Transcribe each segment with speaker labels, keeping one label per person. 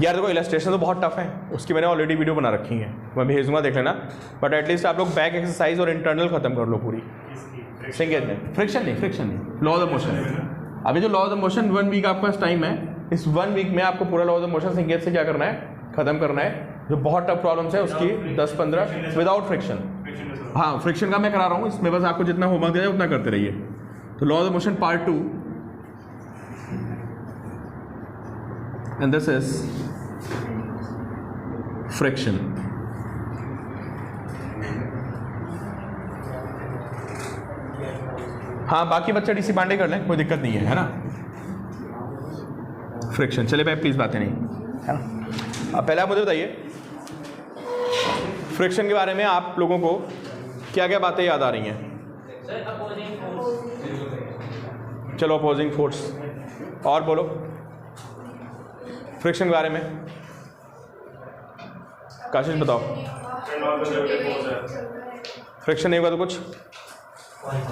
Speaker 1: यार देखो इलस्ट्रेशन तो बहुत टफ है, उसकी मैंने ऑलरेडी वीडियो बना रखी है, मैं भेजूंगा, देख लेना। बट एटलीस्ट आप लोग बैक एक्सरसाइज और इंटरनल खत्म कर लो पूरी। सिंगेज में फ्रिक्शन नहीं, लॉ ऑफ मोशन। अभी जो लॉ ऑफ मोशन 1 वीक आपके पास टाइम है, इस 1 वीक में आपको पूरा लॉ ऑफ मोशन सिंगेज से क्या करना है, खत्म करना है। जो बहुत टफ प्रॉब्लम्स है उसकी 10-15 विदाउट फ्रिक्शन। हाँ, फ्रिक्शन का मैं करा रहा हूँ इसमें, बस आपको जितना होमवर्क दिया उतना करते रहिए। तो law of motion part 2, and this is friction. हाँ, बाकी बच्चे डीसी पांडे कर लें, कोई दिक्कत नहीं है ना। फ्रिक्शन, चले भाई प्लीज बातें नहीं है ना। अब पहले आप मुझे बताइए फ्रिक्शन के बारे में आप लोगों को क्या क्या बातें याद आ रही हैं। चलो अपोजिंग फोर्स, और बोलो फ्रिक्शन के बारे में। काशिश बताओ। फ्रिक्शन नहीं होगा तो कुछ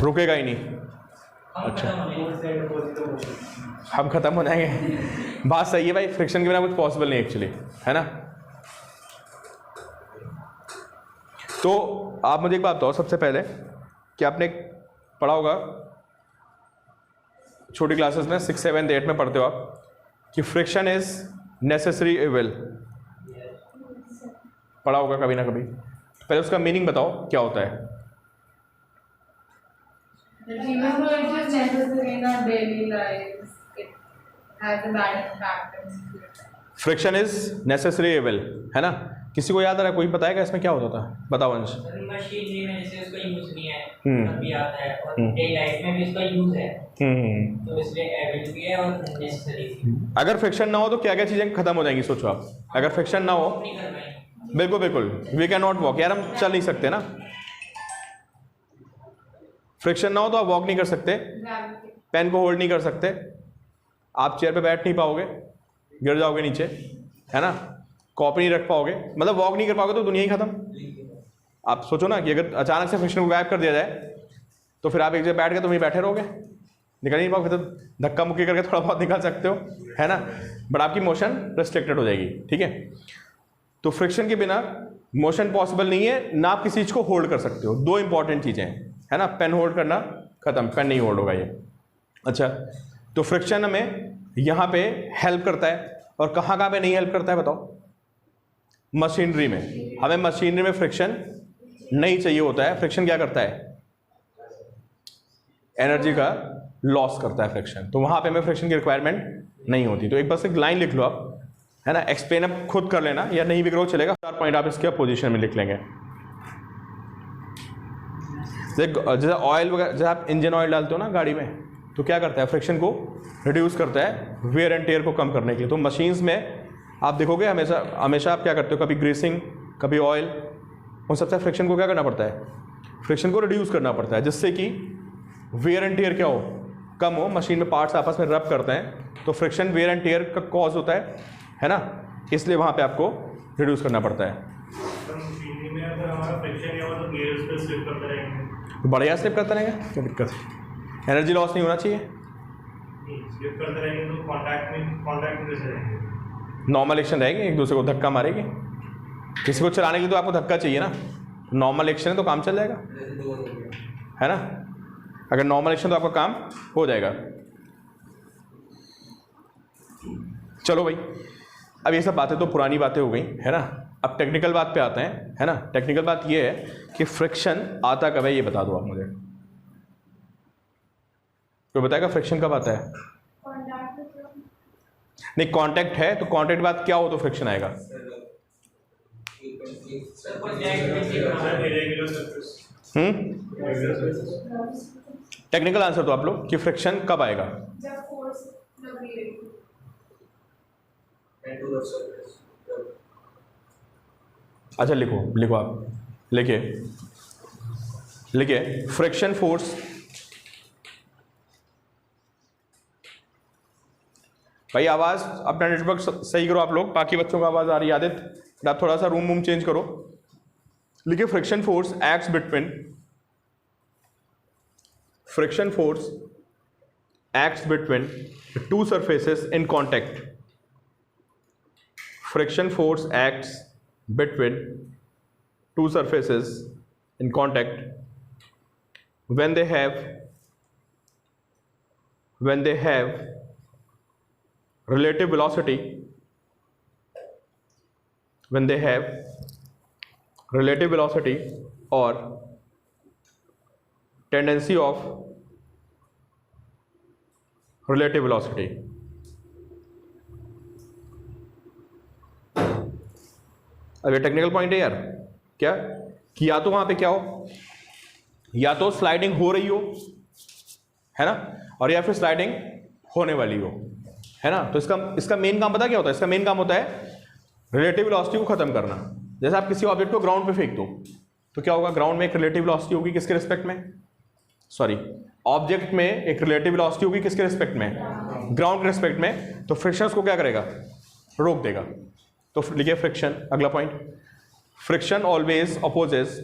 Speaker 1: रुकेगा ही नहीं। अच्छा, हम खत्म हो जाएंगे। बात सही है भाई, फ्रिक्शन के बिना कुछ पॉसिबल नहीं एक्चुअली, है ना। तो आप मुझे एक बात बताओ सबसे पहले कि आपने पढ़ा होगा छोटी क्लासेस में 6, 7, 8 में पढ़ते हो आप कि फ्रिक्शन इज नेसेसरी इविल, पढ़ा होगा कभी ना कभी। पहले उसका मीनिंग बताओ क्या होता है। फ्रिक्शन इज नेसेसरी इविल, है ना। किसी को याद आ रहा है, कोई बताएगा इसमें क्या होता था, बताओ अंश।
Speaker 2: मशीनरी में जैसे उसका यूज नहीं है, अभी आता है, और डे लाइफ में भी उसका यूज है, तो इसलिए एविल भी है और नेसेसरी भी।
Speaker 1: अगर फ्रिक्शन ना हो तो क्या क्या चीजें खत्म हो जाएंगी, सोचो आप। अगर फ्रिक्शन ना हो, बिल्कुल बिल्कुल, वी कैन नॉट वॉक, यार हम चल नहीं सकते ना। फ्रिक्शन ना हो तो आप वॉक नहीं कर सकते, पेन को होल्ड नहीं कर सकते, आप चेयर पे बैठ नहीं पाओगे, गिर जाओगे नीचे, है ना। कॉपी नहीं रख पाओगे, मतलब वॉक नहीं कर पाओगे तो दुनिया ही खत्म। आप सोचो ना कि अगर अचानक से फ्रिक्शन को गायब कर दिया जाए तो फिर आप एक जगह बैठ के तुम ही बैठे रहोगे, निकल नहीं पाओगे। फिर तो धक्का मुक्की करके थोड़ा बहुत निकाल सकते हो, है ना, बट आपकी मोशन रिस्ट्रिक्टेड हो जाएगी, ठीक है। तो फ्रिक्शन के बिना मोशन पॉसिबल नहीं है, ना आप किसी चीज़ को होल्ड कर सकते हो। 2 इंपॉर्टेंट चीज़ें हैं, है ना। पेन होल्ड करना खत्म, पेन नहीं होल्ड होगा ये। अच्छा, तो फ्रिक्शन हमें यहाँ पे हेल्प करता है, और कहाँ कहाँ पे नहीं हेल्प करता है बताओ। मशीनरी में, हमें मशीनरी में फ्रिक्शन नहीं चाहिए होता है। फ्रिक्शन क्या करता है, एनर्जी का लॉस करता है फ्रिक्शन, तो वहाँ पे हमें फ्रिक्शन की रिक्वायरमेंट नहीं होती। तो एक बस एक लाइन लिख लो आप, है ना, एक्सप्लेन अब खुद कर लेना, या नहीं भी करो चलेगा। 4 पॉइंट आप इसके पोजीशन में लिख लेंगे। जैसे ऑयल वगैरह, जैसे आप इंजन ऑयल डालते हो ना गाड़ी में, तो क्या करता है, फ्रिक्शन को रिड्यूस करता है, वेयर एंड टेयर को कम करने के लिए। तो मशीन्स में आप देखोगे हमेशा आप क्या करते हो, कभी ग्रीसिंग, कभी ऑयल, उन सबसे फ्रिक्शन को क्या करना पड़ता है, फ्रिक्शन को रिड्यूस करना पड़ता है, जिससे कि वेयर एंड टेयर क्या हो, कम हो। मशीन में पार्ट्स आपस में रब करते हैं, तो फ्रिक्शन वेयर एंड टेयर का कॉज होता है ना, इसलिए वहाँ पे आपको रिड्यूस करना पड़ता है। बढ़िया स्लिप करता रहेगा, क्या दिक्कत है, एनर्जी लॉस नहीं होना चाहिए।
Speaker 3: स्लिप करते रहेंगे तो कॉन्टैक्ट में कैसे रहेंगे,
Speaker 1: नॉर्मल एक्शन रहेगी, एक दूसरे को धक्का मारेगी। किसी को चलाने के लिए तो आपको धक्का चाहिए ना, नॉर्मल एक्शन है तो काम चल जाएगा, है ना। अगर नॉर्मल एक्शन तो आपका काम हो जाएगा। चलो भाई, अब ये सब बातें तो पुरानी बातें हो गई, है ना। अब टेक्निकल बात पे आते हैं, है ना। टेक्निकल बात ये है कि फ्रिक्शन आता कब है, ये बता दो आप मुझे। कोई बताएगा फ्रिक्शन कब आता है? नहीं, कांटेक्ट है तो कांटेक्ट के बाद क्या हो तो फ्रिक्शन आएगा। टेक्निकल आंसर तो आप लोग कि फ्रिक्शन कब आएगा। अच्छा लिखो आप, लिखिए फ्रिक्शन फोर्स। भाई आवाज़ अपना नेटवर्क सही करो आप लोग, बाकी बच्चों को आवाज़ आ रही है। आदित्य आप थोड़ा सा रूम चेंज करो। लिखिए friction force acts between two surfaces in contact. friction force acts between two surfaces in contact when they have relative velocity or tendency of relative velocity. अब ये टेक्निकल पॉइंट है यार, क्या कि या तो वहां पे क्या हो, या तो स्लाइडिंग हो रही हो, है ना, और या फिर स्लाइडिंग होने वाली हो, है ना। तो इसका मेन काम पता क्या होता है? इसका मेन काम होता है रिलेटिव वेलोसिटी को खत्म करना। जैसे आप किसी ऑब्जेक्ट को ग्राउंड पे फेंक दो तो क्या होगा? ग्राउंड में एक रिलेटिव वेलोसिटी होगी, किसके रिस्पेक्ट में? सॉरी, ऑब्जेक्ट में एक रिलेटिव वेलोसिटी होगी, किसके रिस्पेक्ट में? ग्राउंड के रिस्पेक्ट में। तो फ्रिक्शन को क्या करेगा? रोक देगा। तो लिखिए फ्रिक्शन, अगला point, friction always opposes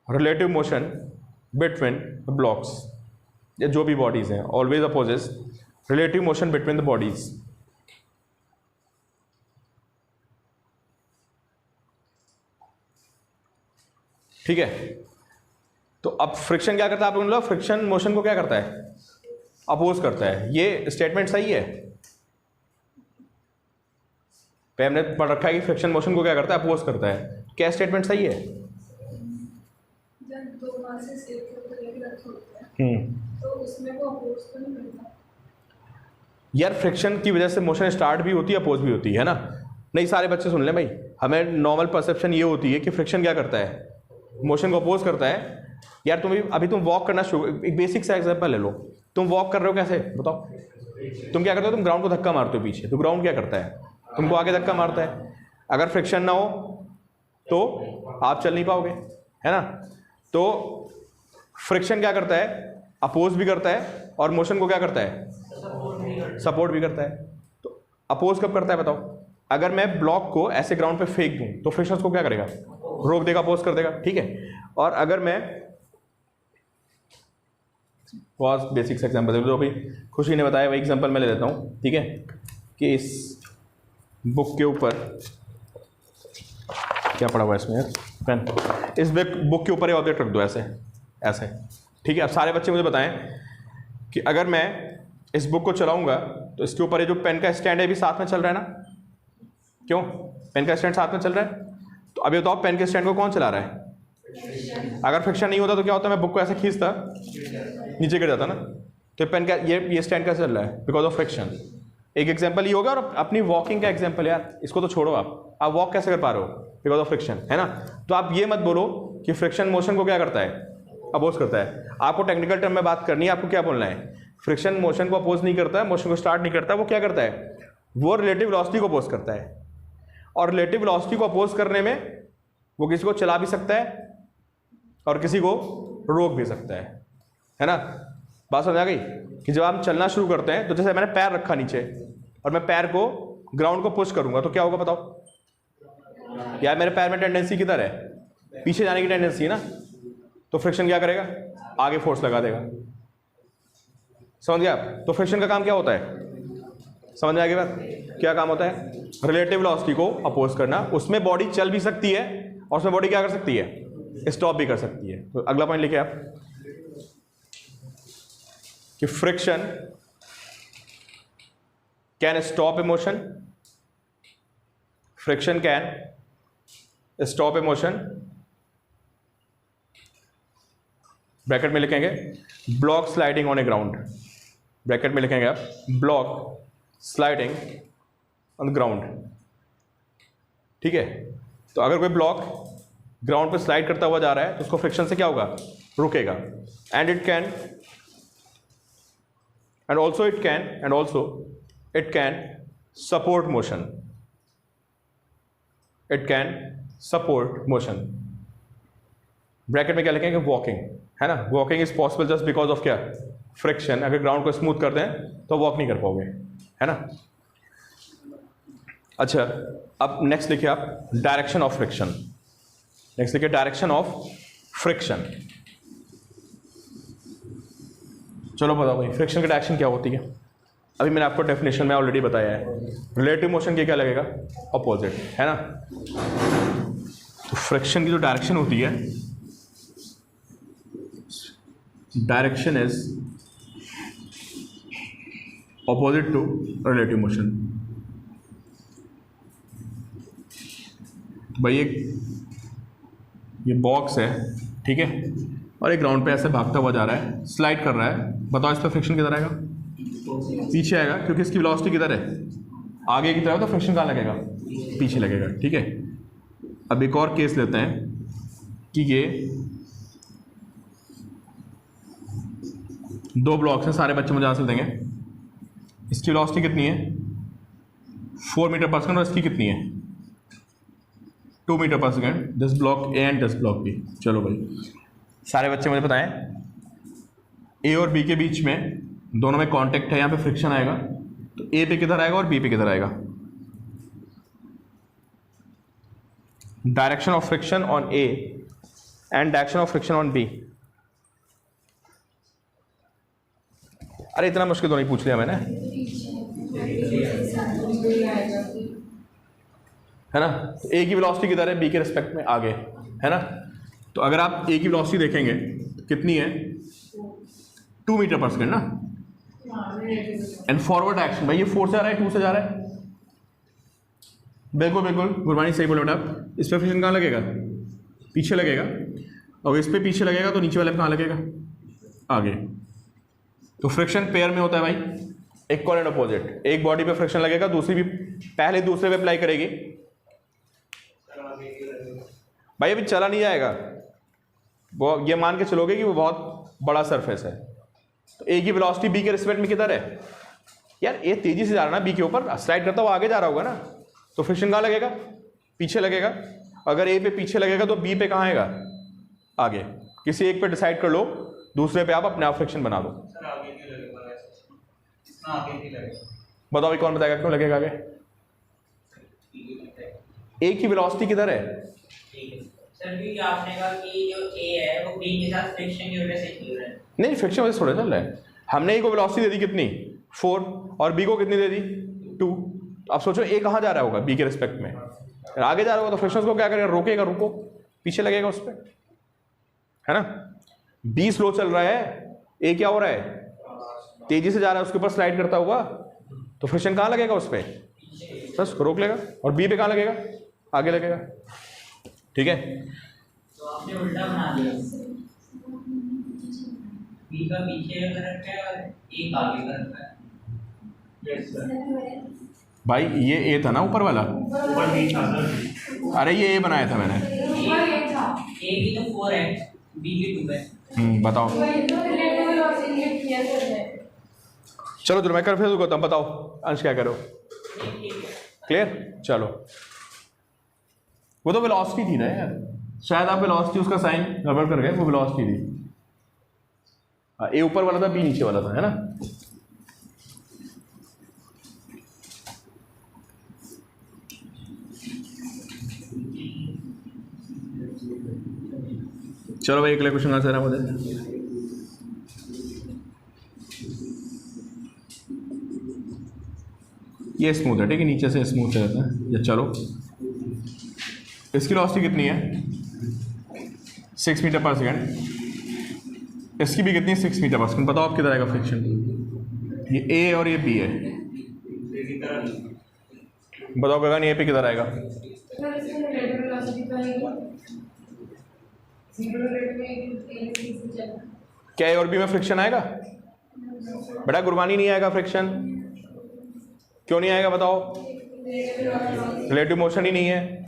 Speaker 1: relative motion between the blocks, या जो भी बॉडीज हैं, always opposes relative motion between the bodies. ठीक है, तो अब फ्रिक्शन क्या करता है? आप लोगों ने बोला फ्रिक्शन मोशन को क्या करता है? अपोज करता है। ये स्टेटमेंट सही है? पे हमने पढ़ रखा है कि फ्रिक्शन मोशन को क्या करता है? अपोज करता है। क्या स्टेटमेंट सही है?
Speaker 4: जब दो मासेस एक के ऊपर एक रखे होते हैं तो उसमें वो अपोज तो नहीं करता
Speaker 1: यार। फ्रिक्शन की वजह से मोशन स्टार्ट भी होती है, अपोज भी होती है ना। नहीं, सारे बच्चे सुन लें भाई, हमें नॉर्मल परसेप्शन ये होती है कि फ्रिक्शन क्या करता है? मोशन को अपोज करता है। यार अभी तुम वॉक करना शुरू, एक बेसिक सा एग्जांपल ले लो। तुम वॉक कर रहे हो कैसे बताओ? तुम क्या करते हो? तुम ग्राउंड को धक्का मारते हो पीछे, तो ग्राउंड क्या करता है? तुमको आगे धक्का मारता है। अगर फ्रिक्शन ना हो तो आप चल नहीं पाओगे, है ना। तो फ्रिक्शन क्या करता है? अपोज भी करता है और मोशन को क्या करता है? सपोर्ट भी करता है। तो अपोज कब करता है बताओ? अगर मैं ब्लॉक को ऐसे ग्राउंड पे फेंक दूं तो फ्रिक्शन को क्या करेगा? रोक देगा, अपोज कर देगा। ठीक है, और अगर मैं बहुत बेसिक एग्जांपल जो भी खुशी ने बताया वही एग्जांपल मैं ले लेता हूँ। ठीक है, कि इस बुक के ऊपर क्या पड़ा हुआ है इसमें? पेन। इस बुक के ऊपर ये ऑब्जेक्ट रख दो ऐसे ऐसे। ठीक है, अब सारे बच्चे मुझे बताएं कि अगर मैं इस बुक को चलाऊंगा तो इसके ऊपर ये जो पेन का स्टैंड है भी साथ में चल रहा है ना? क्यों? पेन का स्टैंड साथ में चल रहा है। तो अभी बताओ पेन के स्टैंड को कौन चला रहा है? अगर फ्रिक्शन नहीं होता तो क्या होता? मैं बुक को ऐसे खींचता, नीचे गिर जाता ना। तो पेन का ये स्टैंड कैसे चल रहा है? Because of friction. एक एग्जांपल ये होगा। और अपनी वॉकिंग का एग्जांपल यार, इसको तो छोड़ो, आप वॉक कैसे कर पा रहे हो? बिकॉज ऑफ फ्रिक्शन, है ना। तो आप ये मत बोलो कि फ्रिक्शन मोशन को क्या करता है? अपोज करता है। आपको टेक्निकल टर्म में बात करनी है। आपको क्या बोलना है? फ्रिक्शन मोशन को अपोज नहीं करता है, मोशन को स्टार्ट नहीं करता है। वो क्या करता है? वो रिलेटिव वेलोसिटी को अपोज करता है। और रिलेटिव वेलोसिटी को अपोज करने में वो किसी को चला भी सकता है और किसी को रोक भी सकता है ना। बात समझ आ गई? कि जब हम चलना शुरू करते हैं तो जैसे मैंने पैर रखा नीचे और मैं पैर को ग्राउंड को पुश करूंगा तो क्या होगा बताओ? यार मेरे पैर में टेंडेंसी किधर है? पीछे जाने की टेंडेंसी है ना। तो फ्रिक्शन क्या करेगा? आगे फोर्स लगा देगा। समझ गया? तो फ्रिक्शन का काम क्या होता है? समझ में आ गई बात? क्या काम होता है? रिलेटिव वेलोसिटी को अपोज करना। उसमें बॉडी चल भी सकती है और उसमें बॉडी क्या कर सकती है? स्टॉप भी कर सकती है। तो अगला पॉइंट लिखिए आप कि friction can stop A motion. Friction can stop A motion. Bracket में लिखेंगे block sliding on A ground. Bracket में लिखेंगे आप ब्लॉक स्लाइडिंग ऑन ग्राउंड। ठीक है, तो अगर कोई ब्लॉक ग्राउंड पे स्लाइड करता हुआ जा रहा है तो उसको फ्रिक्शन से क्या होगा? रुकेगा। And also it can support motion. It can support motion. Bracket में क्या लिखेंगे? वॉकिंग, है ना। Walking is possible just because of क्या? फ्रिक्शन। अगर ग्राउंड को स्मूथ करते हैं तो वॉक नहीं कर पाओगे, है ना। अच्छा, अब नेक्स्ट लिखिए आप डायरेक्शन ऑफ फ्रिक्शन। नेक्स्ट लिखिए डायरेक्शन ऑफ फ्रिक्शन। चलो बताओ भाई, फ्रिक्शन की डायरेक्शन क्या होती है? अभी मैंने आपको डेफिनेशन में ऑलरेडी बताया है। रिलेटिव मोशन के क्या लगेगा? अपोजिट, है ना। तो फ्रिक्शन की जो डायरेक्शन होती है, direction is opposite to relative motion. भाई ये बॉक्स है, ठीक है, और एक ग्राउंड पे ऐसे भागता हुआ जा रहा है, स्लाइड कर रहा है। बताओ इस पर फ्रिक्शन किधर आएगा? पीछे आएगा, क्योंकि इसकी वेलोसिटी किधर है? आगे की तरफ। तो फ्रिक्शन कहाँ लगेगा? पीछे लगेगा, ठीक है। अब एक और केस लेते हैं कि ये दो ब्लॉक्स हैं, सारे बच्चे मुझे आंसर देंगे। इसकी वेलोसिटी कितनी है? 4 मीटर पर सेकेंड, और इसकी कितनी है? 2 metre per second. This block A and this block B. चलो भाई सारे बच्चे मुझे बताएं, ए और बी के बीच में दोनों में कांटेक्ट है, यहाँ पे फ्रिक्शन आएगा, तो ए पे किधर आएगा और बी पे किधर आएगा? Direction of friction on A and direction of friction on B. अरे इतना मुश्किल तो नहीं पूछ लिया मैंने, है ना। ए की वेलोसिटी किधर है? बी के रिस्पेक्ट में आगे, है ना। तो अगर आप ए की वेलोसिटी देखेंगे तो कितनी है? 2 मीटर पर सेकेंड ना। एंड फॉरवर्ड एक्शन, भाई ये 4 से आ रहा है 2 से जा रहा है? बिल्कुल बिल्कुल, गुरबानी सही बोले बेटा आप। इस पर फ्रिक्शन कहाँ लगेगा? पीछे लगेगा। और इस पर पीछे लगेगा तो नीचे वाले पे कहाँ लगेगा? आगे। तो फ्रिक्शन पेयर में होता है भाई, इक्वल एंड अपोजिट। एक बॉडी पे फ्रिक्शन लगेगा, दूसरी भी पहले दूसरे पे अप्लाई करेगी। भाई अभी चला नहीं जाएगा वो, ये मान के चलोगे कि वो बहुत बड़ा सरफेस है। तो ए की वेलोसिटी बी के रिस्पेक्ट में किधर है? यार ए तेजी से जा रहा है ना, बी के ऊपर स्लाइड करता हुआ आगे जा रहा होगा ना, तो फ्रिक्शन कहाँ लगेगा? पीछे लगेगा। अगर ए पे पीछे लगेगा तो बी पे कहाँ आएगा? आगे। किसी एक पे डिसाइड कर लो, दूसरे पे आप अपने आप फ्रिक्शन बना दो। बताओ भाई कौन बताएगा क्यों लगेगा आगे? ए की वेलोसिटी किधर है?
Speaker 2: सर भी आपने कहा कि जो ए है वो बी के साथ फ्रिक्शन की वजह से क्यों है?
Speaker 1: नहीं, फ्रिक्शन वजह से थोड़ा चल रहा है। हमने ए को वेलोसिटी दे दी कितनी? 4, और बी को कितनी दे दी? 2। अब सोचो ए कहाँ जा रहा होगा? बी के रिस्पेक्ट में आगे जा रहा होगा, तो फ्रिक्शन को क्या करेगा? रोकेगा, रुको, पीछे लगेगा उस पर, है ना। बी स्लो चल रहा है, ए क्या हो रहा है? तेजी से जा रहा है, उसके ऊपर स्लाइड करता हुआ, तो फ्रिक्शन कहाँ लगेगा? उस पर बस रोक लेगा। और बी पे कहाँ लगेगा? आगे लगेगा, ठीक है।
Speaker 2: तो आपने उल्टा बना दिया, बी का पीछे रखा है और ए का आगे रखा है। Yes sir.
Speaker 1: भाई ये ए था ना ऊपर वाला?
Speaker 3: ऊपर बी था सर।
Speaker 1: अरे ये ए बनाया था मैंने।
Speaker 2: ए की तो 4 है, बी की 2 है।
Speaker 1: बताओ। चलो मैं कर फिर गौतम बताओ, अंश क्या करो? क्लियर? चलो वो तो वेलोसिटी थी ना यार, शायद आप वेलोसिटी उसका साइन गड़बड़ कर गए। वो वेलोसिटी थी, ए ऊपर वाला था, बी नीचे वाला था, है ना। चलो भाई अगले क्वेश्चन का आंसर आप बताइए। ये स्मूथ है, ठीक है, नीचे से स्मूथ रहता है ये। चलो इसकी वेलोसिटी कितनी है? 6 मीटर पर सेकेंड। इसकी भी कितनी है? 6 मीटर पर सेकेंड। बताओ आप किधर आएगा फ्रिक्शन? ये ए और ये बी है। बताओ गगन ए पे किधर आएगा? क्या ए और बी में फ्रिक्शन आएगा? बेटा गुरबानी नहीं आएगा फ्रिक्शन। क्यों नहीं आएगा बताओ? रिलेटिव मोशन ही नहीं है,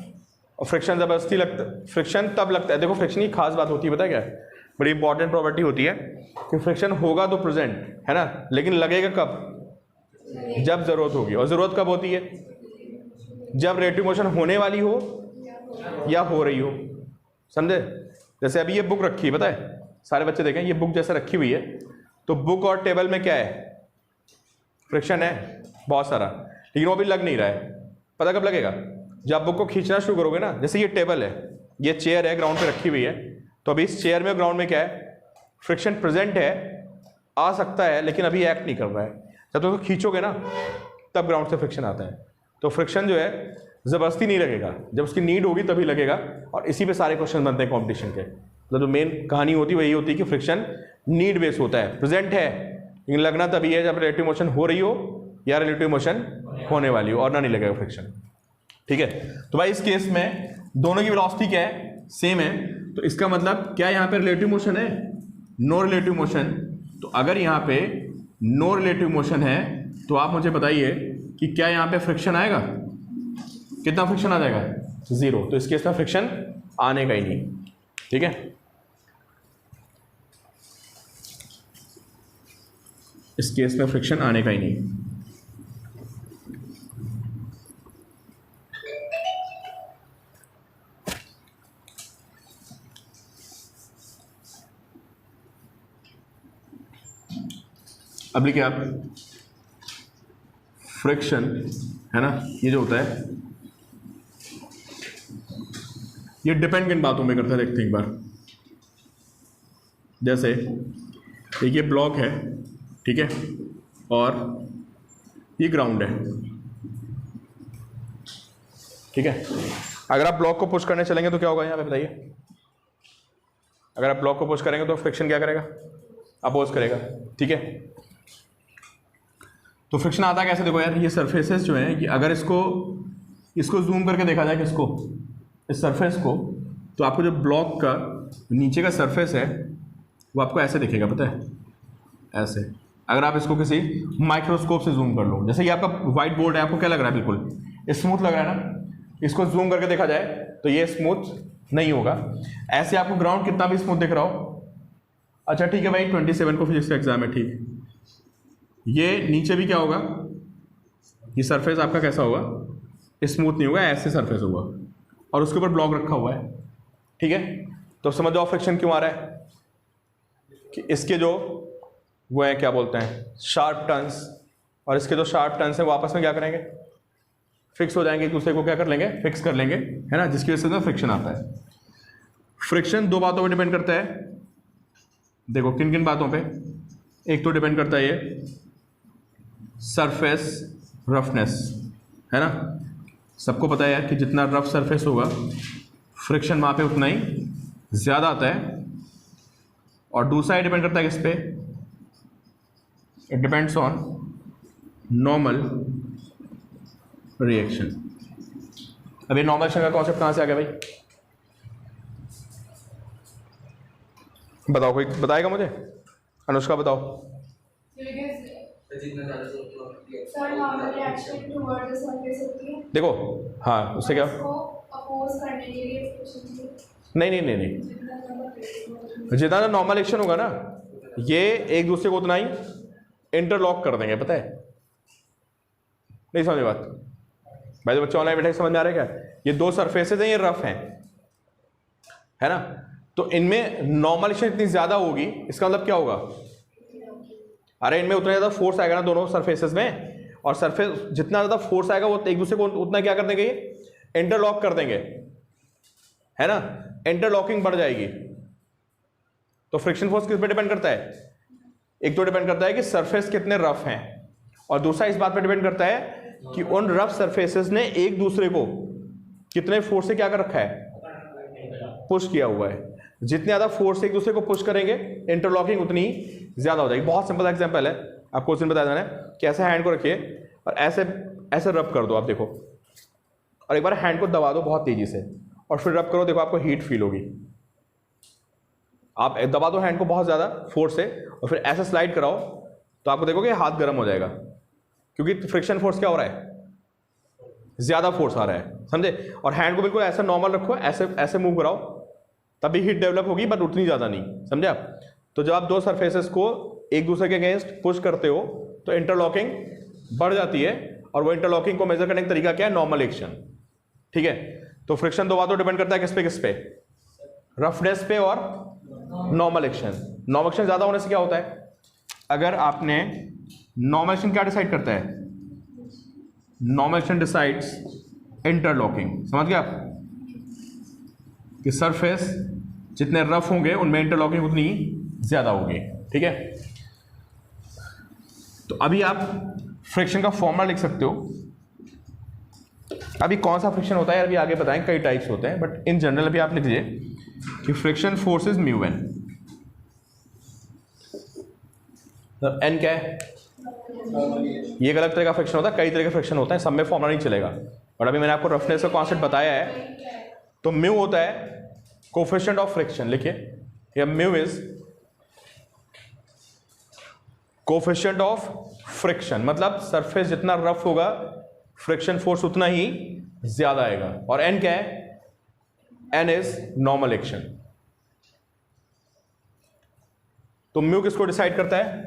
Speaker 1: और फ्रिक्शन जबरदस्ती लगता, फ्रिक्शन तब लगता है। देखो फ्रिक्शन की खास बात होती है, पता है क्या है? बड़ी इंपॉर्टेंट प्रॉपर्टी होती है कि फ्रिक्शन होगा तो प्रेजेंट, है ना, लेकिन लगेगा कब? जब जरूरत होगी। और जरूरत कब होती है? जब रिलेटिव मोशन होने वाली हो या हो रही हो। समझे? जैसे अभी ये बुक रखी है, पता है, सारे बच्चे देखें, ये बुक जैसे रखी हुई है, तो बुक और टेबल में क्या है? फ्रिक्शन है बहुत सारा, लेकिन वो अभी लग नहीं रहा है। पता कब लगेगा? जब बुक को खींचना शुरू करोगे ना। जैसे ये टेबल है, ये चेयर है, ग्राउंड पे रखी हुई है, तो अभी इस चेयर में ग्राउंड में क्या है? फ्रिक्शन प्रेजेंट है। आ सकता है लेकिन अभी एक्ट नहीं कर रहा है। जब तो खींचोगे ना तब ग्राउंड से फ्रिक्शन आता है। तो फ्रिक्शन जो है ज़बरदस्ती नहीं लगेगा, जब उसकी नीड होगी तभी लगेगा। और इसी पे सारे क्वेश्चन बनते हैं कॉम्पिटिशन के। मतलब जो मेन कहानी होती है वही होती है कि फ्रिक्शन नीड बेस होता है, प्रेजेंट है, लेकिन लगना तभी है जब रिलेटिव मोशन हो रही हो या रिलेटिव मोशन होने वाली हो, और ना नहीं लगेगा फ्रिक्शन। ठीक है, तो भाई इस केस में दोनों की वेलोसिटी क्या है, सेम है। तो इसका मतलब क्या यहाँ पे रिलेटिव मोशन है, नो रिलेटिव मोशन। तो अगर यहाँ पे नो रिलेटिव मोशन है तो आप मुझे बताइए कि क्या यहाँ पे फ्रिक्शन आएगा, कितना फ्रिक्शन आ जाएगा, 0। तो इस केस में फ्रिक्शन आने का ही नहीं। ठीक है, इस केस में फ्रिक्शन आने का ही नहीं। अब लिखिए आप, फ्रिक्शन है ना, ये जो होता है ये डिपेंड किन बातों में करता है, देखते हैं एक बार। जैसे एक ये ब्लॉक है, ठीक है, और ये ग्राउंड है, ठीक है। अगर आप ब्लॉक को पुश करने चलेंगे तो क्या होगा यहाँ पे बताइए। अगर आप ब्लॉक को पुश करेंगे तो फ्रिक्शन क्या करेगा, अपोज करेगा। ठीक है, तो फ्रिक्शन आता कैसे, देखो यार ये सरफेसेस जो हैं, कि अगर इसको जूम करके देखा जाए, किसको, इस सरफेस को, तो आपको जो ब्लॉक का नीचे का सरफेस है वो आपको ऐसे दिखेगा, पता है, ऐसे। अगर आप इसको किसी माइक्रोस्कोप से जूम कर लो, जैसे कि आपका व्हाइट बोर्ड है, आपको क्या लग रहा है, बिल्कुल स्मूथ लग रहा है ना। इसको जूम करके देखा जाए तो ये स्मूथ नहीं होगा। ऐसे आपको ग्राउंड कितना भी स्मूथ दिख रहा हो, अच्छा ठीक है भाई 27 को फिजिक्स का एग्जाम है, ठीक, ये नीचे भी क्या होगा, ये सरफेस आपका कैसा होगा, स्मूथ नहीं होगा, ऐसे सरफेस होगा, और उसके ऊपर ब्लॉक रखा हुआ है। ठीक है, तो समझ जाओ फ्रिक्शन क्यों आ रहा है, कि इसके जो वो हैं, क्या बोलते हैं, शार्प टर्न्स, और इसके जो शार्प टर्न्स हैं वो आपस में क्या करेंगे, फिक्स हो जाएंगे, एक दूसरे को क्या कर लेंगे, फिक्स कर लेंगे, है ना, जिसकी वजह से ना फ्रिक्शन आता है। फ्रिक्शन दो बातों पर डिपेंड करता है, देखो किन किन बातों पे। एक तो डिपेंड करता है ये सरफेस रफनेस, है ना, सबको पता है यार कि जितना रफ सरफेस होगा फ्रिक्शन वहाँ पे उतना ही ज़्यादा आता है। और दूसरा ये डिपेंड करता है किस पे, it depends on normal reaction. अब ये नॉर्मल रिएक्शन का कॉन्सेप्ट कहाँ से आ गया भाई, बताओ, कोई बताएगा मुझे, अनुष्का बताओ।
Speaker 4: Sir normal reaction toward the surface होती है,
Speaker 1: देखो हाँ, उससे क्या,
Speaker 4: उसको अपोज करने के लिए फ्रिक्शन
Speaker 1: नहीं, जितना नॉर्मल एक्शन होगा ना, ये एक दूसरे को उतना ही इंटरलॉक कर देंगे, पता है, नहीं समझ बात भाई, तो बच्चे ऑनलाइन बैठे समझ में आ रहा है क्या, ये दो सरफेसेज हैं, ये रफ हैं, है ना, तो इनमें नॉर्मल एक्शन इतनी ज्यादा होगी, इसका मतलब क्या होगा, अरे इनमें उतना ज़्यादा फोर्स आएगा ना दोनों सरफेसेस में, और सरफेस जितना ज़्यादा फोर्स आएगा वो एक दूसरे को उतना क्या कर देंगे, इंटरलॉक कर देंगे, है ना, इंटरलॉकिंग बढ़ जाएगी। तो फ्रिक्शन फोर्स किस पे डिपेंड करता है, एक तो डिपेंड करता है कि सरफेस कितने रफ हैं, और दूसरा इस बात पे डिपेंड करता है कि उन रफ सरफेसेस ने एक दूसरे को कितने फोर्स से क्या कर रखा है, पुश किया हुआ है। जितने ज़्यादा फोर्स से एक दूसरे को पुश करेंगे, इंटरलॉकिंग उतनी ज़्यादा हो जाएगी। बहुत सिंपल एग्जांपल है, आपको उस दिन बताया जाना है कि ऐसे हैंड को रखिए और ऐसे ऐसे रब कर दो, आप देखो, और एक बार हैंड को दबा दो बहुत तेजी से, और फिर रब करो, देखो आपको हीट फील होगी। आप दबा दो हैंड को बहुत ज़्यादा फोर्स से, और फिर ऐसे स्लाइड कराओ, तो आपको देखोगे हाथ गर्म हो जाएगा, क्योंकि फ्रिक्शन फोर्स क्या हो रहा है, ज़्यादा फोर्स आ रहा है, समझे। और हैंड को बिल्कुल ऐसा नॉर्मल रखो, ऐसे ऐसे मूव कराओ, तभी हीट डेवलप होगी, बट उतनी ज़्यादा नहीं, समझे आप। तो जब आप दो सरफेसेस को एक दूसरे के अगेंस्ट पुश करते हो तो इंटरलॉकिंग बढ़ जाती है, और वो इंटरलॉकिंग को मेजर करने का तरीका क्या है, नॉर्मल एक्शन। ठीक है, तो फ्रिक्शन दो बातों डिपेंड करता है किस पे, रफनेस पे और नॉर्मल एक्शन। नॉर्मल एक्शन ज़्यादा होने से क्या होता है, अगर आपने नॉर्मल एक्शन क्या डिसाइड करता है, नॉर्मल एक्शन डिसाइड्स इंटरलॉकिंग, समझ गए आप, कि सरफेस जितने रफ होंगे उनमें इंटरलॉकिंग उतनी ज़्यादा होगी। ठीक है, तो अभी आप फ्रिक्शन का फॉर्मूला लिख सकते हो। अभी कौन सा फ्रिक्शन होता है अभी आगे बताएं, कई टाइप्स होते हैं, बट इन जनरल अभी आप लिख लीजिए कि friction force is mu N. N क्या है? ये एक अलग तरह का फ्रिक्शन होता है, कई तरह के फ्रिक्शन होते हैं, सब में फॉर्मूला नहीं चलेगा, और अभी मैंने आपको रफनेस का कॉन्सेप्ट बताया है। तो म्यू होता है कोफिशिएंट ऑफ फ्रिक्शन, लिखिए mu is coefficient of friction, मतलब सरफेस जितना रफ होगा फ्रिक्शन फोर्स उतना ही ज्यादा आएगा। और एन क्या है? N is normal action. तो म्यू किसको डिसाइड करता है?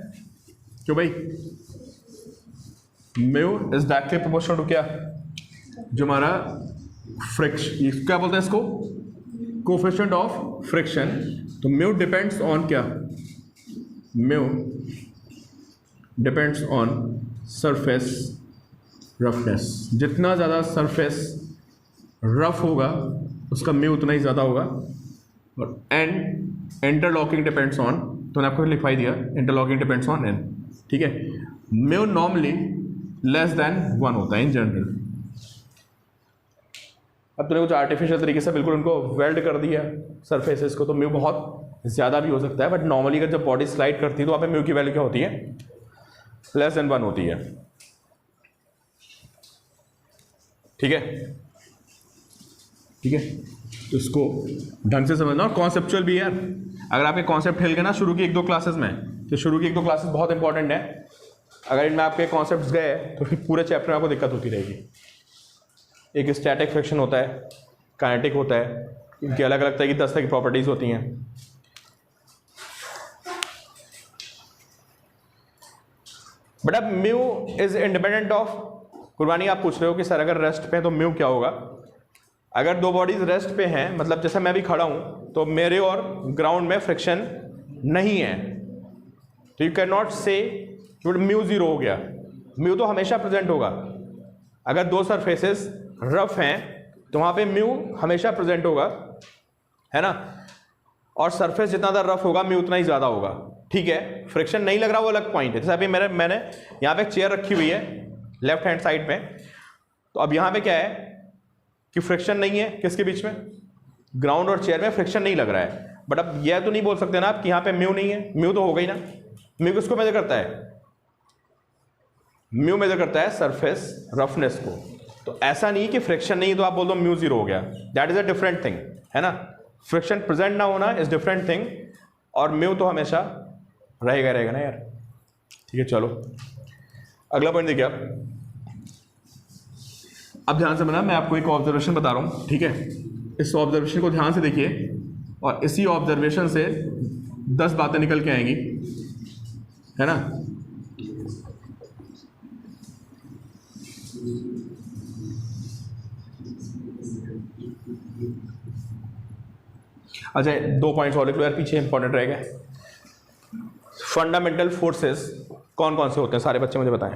Speaker 1: क्यों भाई? Mu is directly proportional to क्या? जो हमारा फ्रिक्शन, क्या बोलते हैं इसको? Coefficient of friction. तो म्यू डिपेंड्स ऑन क्या? Mu depends on surface roughness. जितना ज़्यादा सरफेस रफ होगा उसका म्यू उतना ही ज़्यादा होगा। और एन इंटरलॉकिंग डिपेंड्स ऑन, तो मैंने आपको लिखवाई दिया, इंटरलॉकिंग डिपेंड्स ऑन एन, ठीक है। म्यू नॉर्मली लेस देन 1 होता है इन जनरल। अब तूने कुछ आर्टिफिशियल तरीके से बिल्कुल उनको वेल्ड कर दिया सरफेसेस को, तो म्यू बहुत ज़्यादा भी हो सकता है, बट नॉर्मली अगर जब बॉडी स्लाइड करती है तो वहाँ पे म्यू की वैल्यू क्या होती है? लेस देन 1 होती है, ठीक है, ठीक है। तो इसको ढंग से समझना, और कॉन्सेप्चुअल भी है यार। अगर आपके कॉन्सेप्ट हिल गए ना शुरू की 1-2 क्लासेस में, तो शुरू की 1-2 क्लासेस बहुत इंपॉर्टेंट है। अगर इनमें आपके कॉन्सेप्ट्स गए तो फिर पूरे चैप्टर में आपको दिक्कत होती रहेगी। एक स्टैटिक फ्रिक्शन होता है, काइनेटिक होता है, इनकी अलग अलग तरह की 10 तरह की प्रॉपर्टीज होती हैं। बट अब म्यू इज इंडिपेंडेंट ऑफ, कुर्बानी आप पूछ रहे हो कि सर अगर रेस्ट पे है तो म्यू क्या होगा? अगर 2 बॉडीज रेस्ट पे हैं, मतलब जैसे मैं भी खड़ा हूं तो मेरे और ग्राउंड में फ्रिक्शन नहीं है, तो यू कैन नॉट से म्यू 0 हो गया। म्यू तो हमेशा प्रेजेंट होगा। अगर 2 सरफेसेस रफ हैं तो वहां पे म्यू हमेशा प्रेजेंट होगा, है ना। और सरफेस जितना ज़्यादा रफ होगा म्यू उतना ही ज़्यादा होगा, ठीक है। फ्रिक्शन नहीं लग रहा वो अलग पॉइंट है। जैसे अभी मैंने यहाँ पे एक चेयर रखी हुई है लेफ्ट हैंड साइड में, तो अब यहाँ पे क्या है कि फ्रिक्शन नहीं है किसके बीच में? ग्राउंड और चेयर में फ्रिक्शन नहीं लग रहा है। बट अब यह तो नहीं बोल सकते ना आप कि यहाँ पे म्यू नहीं है। म्यू तो हो गई ना। म्यू किसको मेजर करता है? म्यू मेजर करता है सरफेस रफनेस को। तो ऐसा नहीं कि फ्रिक्शन नहीं तो आप बोल दो म्यू 0 हो गया, that is a different thing, है ना। फ्रिक्शन प्रेजेंट ना होना इज डिफरेंट थिंग, और म्यू तो हमेशा रहेगा ना यार, ठीक है। चलो अगला पॉइंट देखिए आप। अब ध्यान से बना, मैं आपको एक ऑब्जर्वेशन बता रहा हूं, ठीक है। इस ऑब्जर्वेशन को ध्यान से देखिए, और इसी ऑब्जर्वेशन से 10 बातें निकल के आएंगी, है ना। अच्छा 2 पॉइंट्स और लिख लो यार, पीछे इंपॉर्टेंट रहेगा। फंडामेंटल फोर्सेस कौन कौन से होते हैं, सारे बच्चे मुझे बताएं।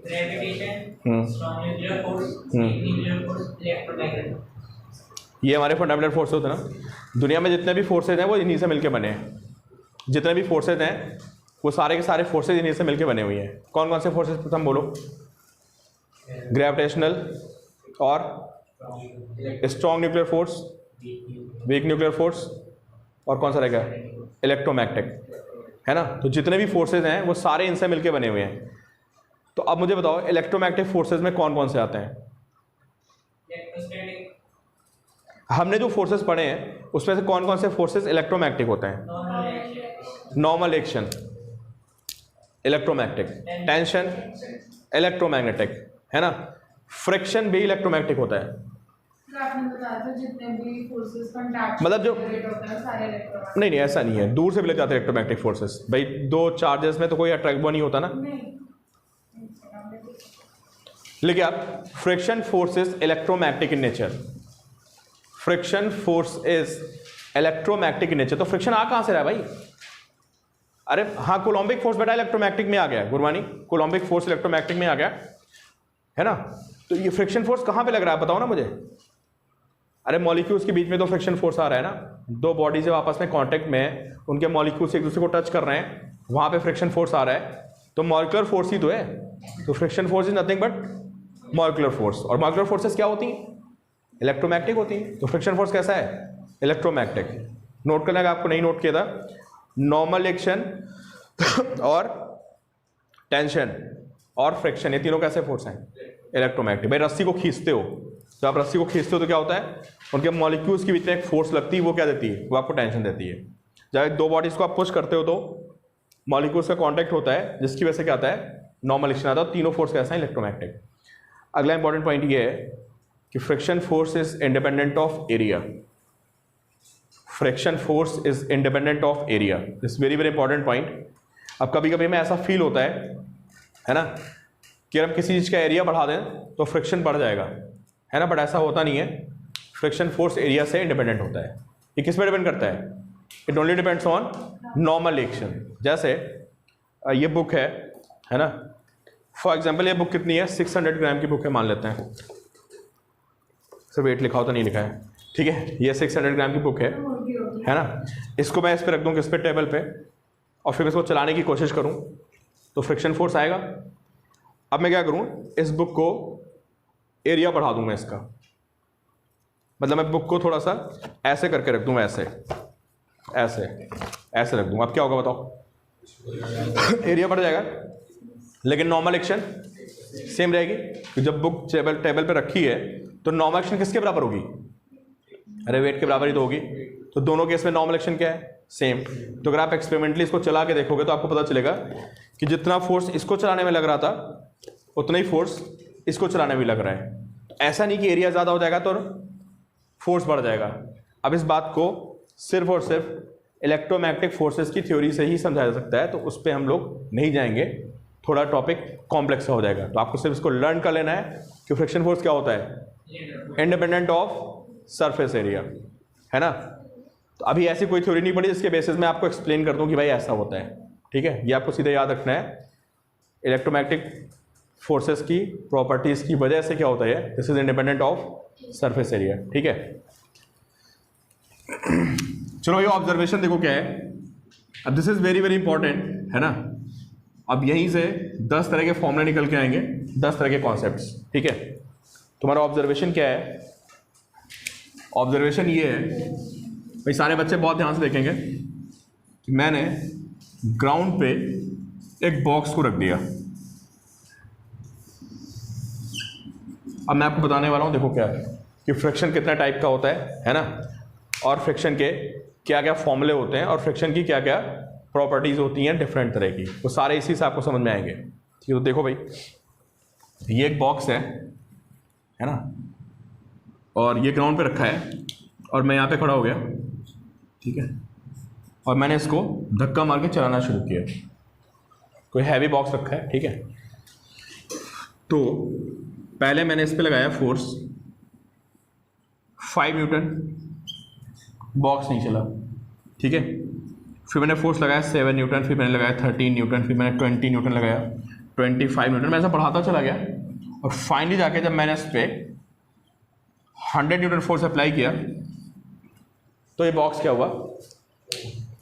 Speaker 2: Gravitation, strong nuclear force, weak nuclear force, electromagnetic.
Speaker 1: ये हमारे फंडामेंटल फोर्स होते हैं ना। दुनिया में जितने भी फोर्सेज हैं वो इन्हीं से मिलकर बने हैं। जितने भी फोर्सेज हैं वो सारे के सारे फोर्सेज इन्हीं से मिलकर बने हुए हैं। कौन कौन से फोर्सेज प्रथम बोलो? ग्रेविटेशनल और strong nuclear force, weak nuclear force, और कौन सा रहेगा? इलेक्ट्रोमैग्नेटिक, है ना। तो जितने भी फोर्सेज हैं वो सारे इनसे मिलकर बने हुए हैं। तो अब मुझे बताओ इलेक्ट्रोमैग्नेटिक फोर्सेज में कौन कौन से आते हैं?
Speaker 2: इलेक्ट्रोस्टैटिक,
Speaker 1: हमने जो फोर्सेस पढ़े हैं उसमें से कौन कौन से फोर्सेस इलेक्ट्रोमैग्नेटिक होते हैं? Normal action electromagnetic, tension electromagnetic, है ना। फ्रिक्शन भी इलेक्ट्रोमैग्नेटिक होता है।
Speaker 4: आपने बताया था जितने भी फोर्सेस कांटेक्ट
Speaker 1: मतलब जो
Speaker 4: होता है सारे इलेक्ट्रोमैग्नेटिक।
Speaker 1: नहीं ऐसा नहीं है, दूर से भी ले जाते हैं इलेक्ट्रोमैग्नेटिक फोर्सेस। भाई 2 चार्जेस में तो कोई अट्रैक्ट नहीं होता ना। लिखिए आप, friction force is electromagnetic in nature. Friction force is electromagnetic in nature. तो फ्रिक्शन आ कहां से रहा है भाई? अरे हाँ, कोलम्बिक फोर्स बेटा इलेक्ट्रोमैग्नेटिक में आ गया। गुरबानी, कोलम्बिक फोर्स इलेक्ट्रोमैग्नेटिक में आ गया, है ना। तो ये फ्रिक्शन फोर्स कहां पे लग रहा है बताओ ना मुझे। अरे मॉलिक्यूल्स के बीच में तो फ्रिक्शन फोर्स आ रहा है ना। 2 बॉडीज जब आपस में कांटेक्ट में है, उनके मॉलिक्यूल्स एक दूसरे को टच कर रहे हैं, वहां पे फ्रिक्शन फोर्स आ रहा है। तो मॉलिक्यूलर फोर्स ही तो है। तो friction force is nothing but molecular force. और मॉलिक्यूलर फोर्सेस क्या होती हैं? इलेक्ट्रोमैग्नेटिक होती हैं। तो फ्रिक्शन फोर्स कैसा है? इलेक्ट्रोमैग्नेटिक। नोट करना है, आपको नहीं नोट किया था, नॉर्मल एक्शन और टेंशन और फ्रिक्शन, ये तीनों कैसे फोर्स हैं? इलेक्ट्रोमैग्नेटिक। भाई रस्सी को खींचते हो, जब आप रस्सी को खींचते हो तो क्या होता है? उनके मॉलिक्यूल्स के बीच में एक फोर्स लगती है, वो क्या देती है? वो आपको टेंशन देती है। जब दो बॉडीज को आप पुश करते हो तो मॉलिक्यूल्स का कांटेक्ट होता है, जिसकी वजह से क्या आता है? नॉर्मल एक्शन आता है। तीनों फोर्स कैसा है? इलेक्ट्रोमैग्नेटिक। अगला इंपॉर्टेंट पॉइंट ये है कि friction force is independent of area. Friction force is independent of area, this very very important point. अब कभी कभी में ऐसा फील होता है ना, कि हम किसी चीज़ का एरिया बढ़ा दें तो फ्रिक्शन बढ़ जाएगा, है ना, बट ऐसा होता नहीं है। फ्रिक्शन फोर्स एरिया से इंडिपेंडेंट होता है। ये किस पे डिपेंड करता है? It only depends on normal action. जैसे ये बुक है ना, फॉर एग्जाम्पल ये बुक कितनी है? 600 ग्राम की बुक है मान लेते हैं, सर वेट लिखा हो तो नहीं लिखा है, ठीक है, ये 600 ग्राम की बुक है ना। इसको मैं इस पर रख दूँ, किस पे? टेबल पे, और फिर इसको चलाने की कोशिश करूँ तो फ्रिक्शन फोर्स आएगा। अब मैं क्या करूँ? इस बुक को एरिया बढ़ा दूँ मैं इसका, मतलब मैं बुक को थोड़ा सा ऐसे करके रख दूँ, ऐसे ऐसे रख दूँ। अब क्या होगा बताओ? एरिया बढ़ जाएगा, लेकिन नॉर्मल एक्शन सेम रहेगी। तो जब बुक टेबल पे रखी है तो नॉर्मल एक्शन किसके बराबर होगी? अरे वेट के बराबर ही तो होगी। तो दोनों केस में नॉर्मल एक्शन क्या है? सेम। तो अगर आप एक्सपेरिमेंटली इसको चला के देखोगे तो आपको पता चलेगा कि जितना फोर्स इसको चलाने में लग रहा था उतना ही फोर्स इसको चलाने में लग रहा है। तो ऐसा नहीं कि एरिया ज़्यादा हो जाएगा तो फोर्स बढ़ जाएगा। अब इस बात को सिर्फ और सिर्फ इलेक्ट्रोमैग्नेटिक फोर्सेस की थ्योरी से ही समझाया जा सकता है, तो उस पर हम लोग नहीं जाएंगे, थोड़ा टॉपिक कॉम्प्लेक्स हो जाएगा। तो आपको सिर्फ इसको लर्न कर लेना है कि फ्रिक्शन फोर्स क्या होता है? इंडिपेंडेंट ऑफ सरफेस एरिया, है ना। तो अभी ऐसी कोई थ्योरी नहीं पड़ी जिसके बेसिस में आपको एक्सप्लेन कर दूं कि भाई ऐसा होता है, ठीक है। ये आपको सीधे याद रखना है, इलेक्ट्रोमैग्नेटिक फोर्सेस की प्रॉपर्टीज की वजह से क्या होता है, this is independent of surface area, ठीक है। चलो ये ऑब्जर्वेशन देखो क्या है। अब this is very very important, है ना। अब यहीं से 10 तरह के फॉर्मूले निकल के आएंगे, 10 तरह के कॉन्सेप्ट्स, ठीक है। तुम्हारा ऑब्जर्वेशन क्या है? ऑब्जर्वेशन ये है, भाई सारे बच्चे बहुत ध्यान से देखेंगे कि मैंने ग्राउंड पे एक बॉक्स को रख दिया। अब मैं आपको बताने वाला हूँ, देखो क्या है कि फ्रिक्शन कितना टाइप का होता है ना, और फ्रिक्शन के क्या क्या फॉर्मूले होते हैं, और फ्रिक्शन की क्या क्या प्रॉपर्टीज होती हैं डिफरेंट तरह की, वो सारे इसी से आपको समझ में आएंगे, ठीक है। तो देखो भाई, ये एक बॉक्स है ना, और ये ग्राउंड पे रखा है, और मैं यहाँ पे खड़ा हो गया, ठीक है, और मैंने इसको धक्का मार के चलाना शुरू किया। कोई हैवी बॉक्स रखा है, ठीक है। तो पहले मैंने इस पे लगाया फोर्स 5 न्यूटन, बॉक्स नहीं चला, ठीक है। फिर मैंने फोर्स लगाया 7 न्यूटन, फिर मैंने लगाया 13 न्यूटन, फिर मैंने 20 न्यूटन लगाया, 25 न्यूटन, मैं ऐसा बढ़ाता चला गया, और फाइनली जाके जब मैंने इस पर 100 न्यूटन फोर्स अप्लाई किया तो ये बॉक्स क्या हुआ,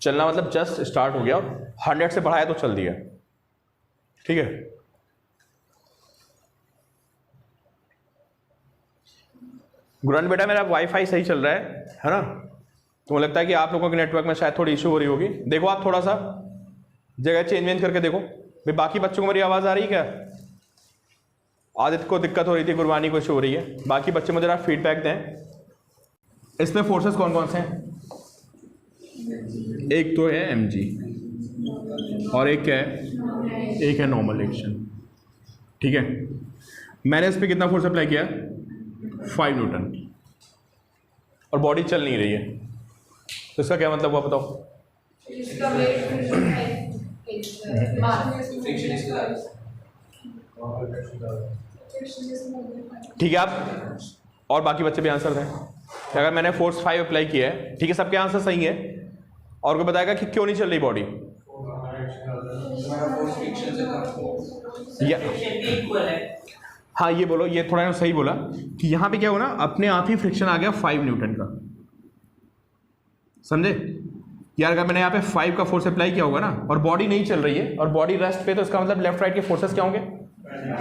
Speaker 1: चलना, मतलब जस्ट स्टार्ट हो गया, और 100 से बढ़ाया तो चल दिया, ठीक है। गुरन बेटा मेरा वाईफाई सही चल रहा है ना। तो मुझे लगता है कि आप लोगों के नेटवर्क में शायद थोड़ी इशू हो रही होगी। देखो आप थोड़ा सा जगह चेंज करके देखो भाई, बाकी बच्चों को मेरी आवाज़ आ रही है क्या? आदित्य को दिक्कत हो रही थी, गुरबानी को इशू हो रही है, बाकी बच्चे मुझे आप फीडबैक दें। इसमें फोर्सेस कौन कौन से हैं? एक तो है mg, और एक क्या है, एक है नॉर्मल एक्शन, ठीक है। मैंने इस पर कितना फोर्स अप्लाई किया? 5 न्यूटन, और बॉडी चल नहीं रही है, तो इसका क्या मतलब हुआ बताओ?
Speaker 4: इसका वेट
Speaker 1: ठीक है। आप और बाकी बच्चे भी आंसर दें। अगर मैंने फोर्स 5 अप्लाई किया है, ठीक है, सबके आंसर सही है, और कोई बताएगा कि क्यों नहीं चल रही बॉडी? या हाँ, ये बोलो, ये थोड़ा सही बोला कि यहाँ पे क्या हुआ ना, अपने आप ही फ्रिक्शन आ गया 5 न्यूटन का, समझे? यार अगर मैंने यहाँ पे 5 का फोर्स अप्लाई किया होगा ना और बॉडी नहीं चल रही है और बॉडी रेस्ट पे, तो इसका मतलब लेफ्ट राइट के फोर्सेस क्या होंगे,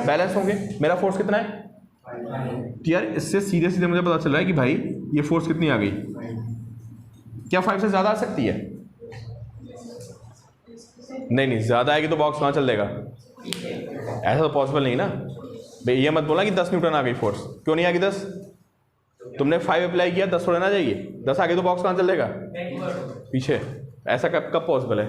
Speaker 1: बैलेंस होंगे। मेरा फोर्स कितना है, तो यार इससे सीधे सीधे मुझे पता चल रहा है कि भाई ये फोर्स कितनी आ गई, क्या 5 से ज़्यादा आ सकती है? नहीं, ज़्यादा आएगी तो बॉक्स वहाँ चल देगा, ऐसा तो पॉसिबल नहीं ना भाई। ये मत बोला कि 10 न्यूटन आ गई फोर्स, क्यों नहीं आ गई 10? तुमने 5 अप्लाई किया, 10 थोड़ा ना चाहिए, 10 आगे तो बॉक्स कहाँ चल देगा, पीछे। ऐसा कब पॉसिबल है?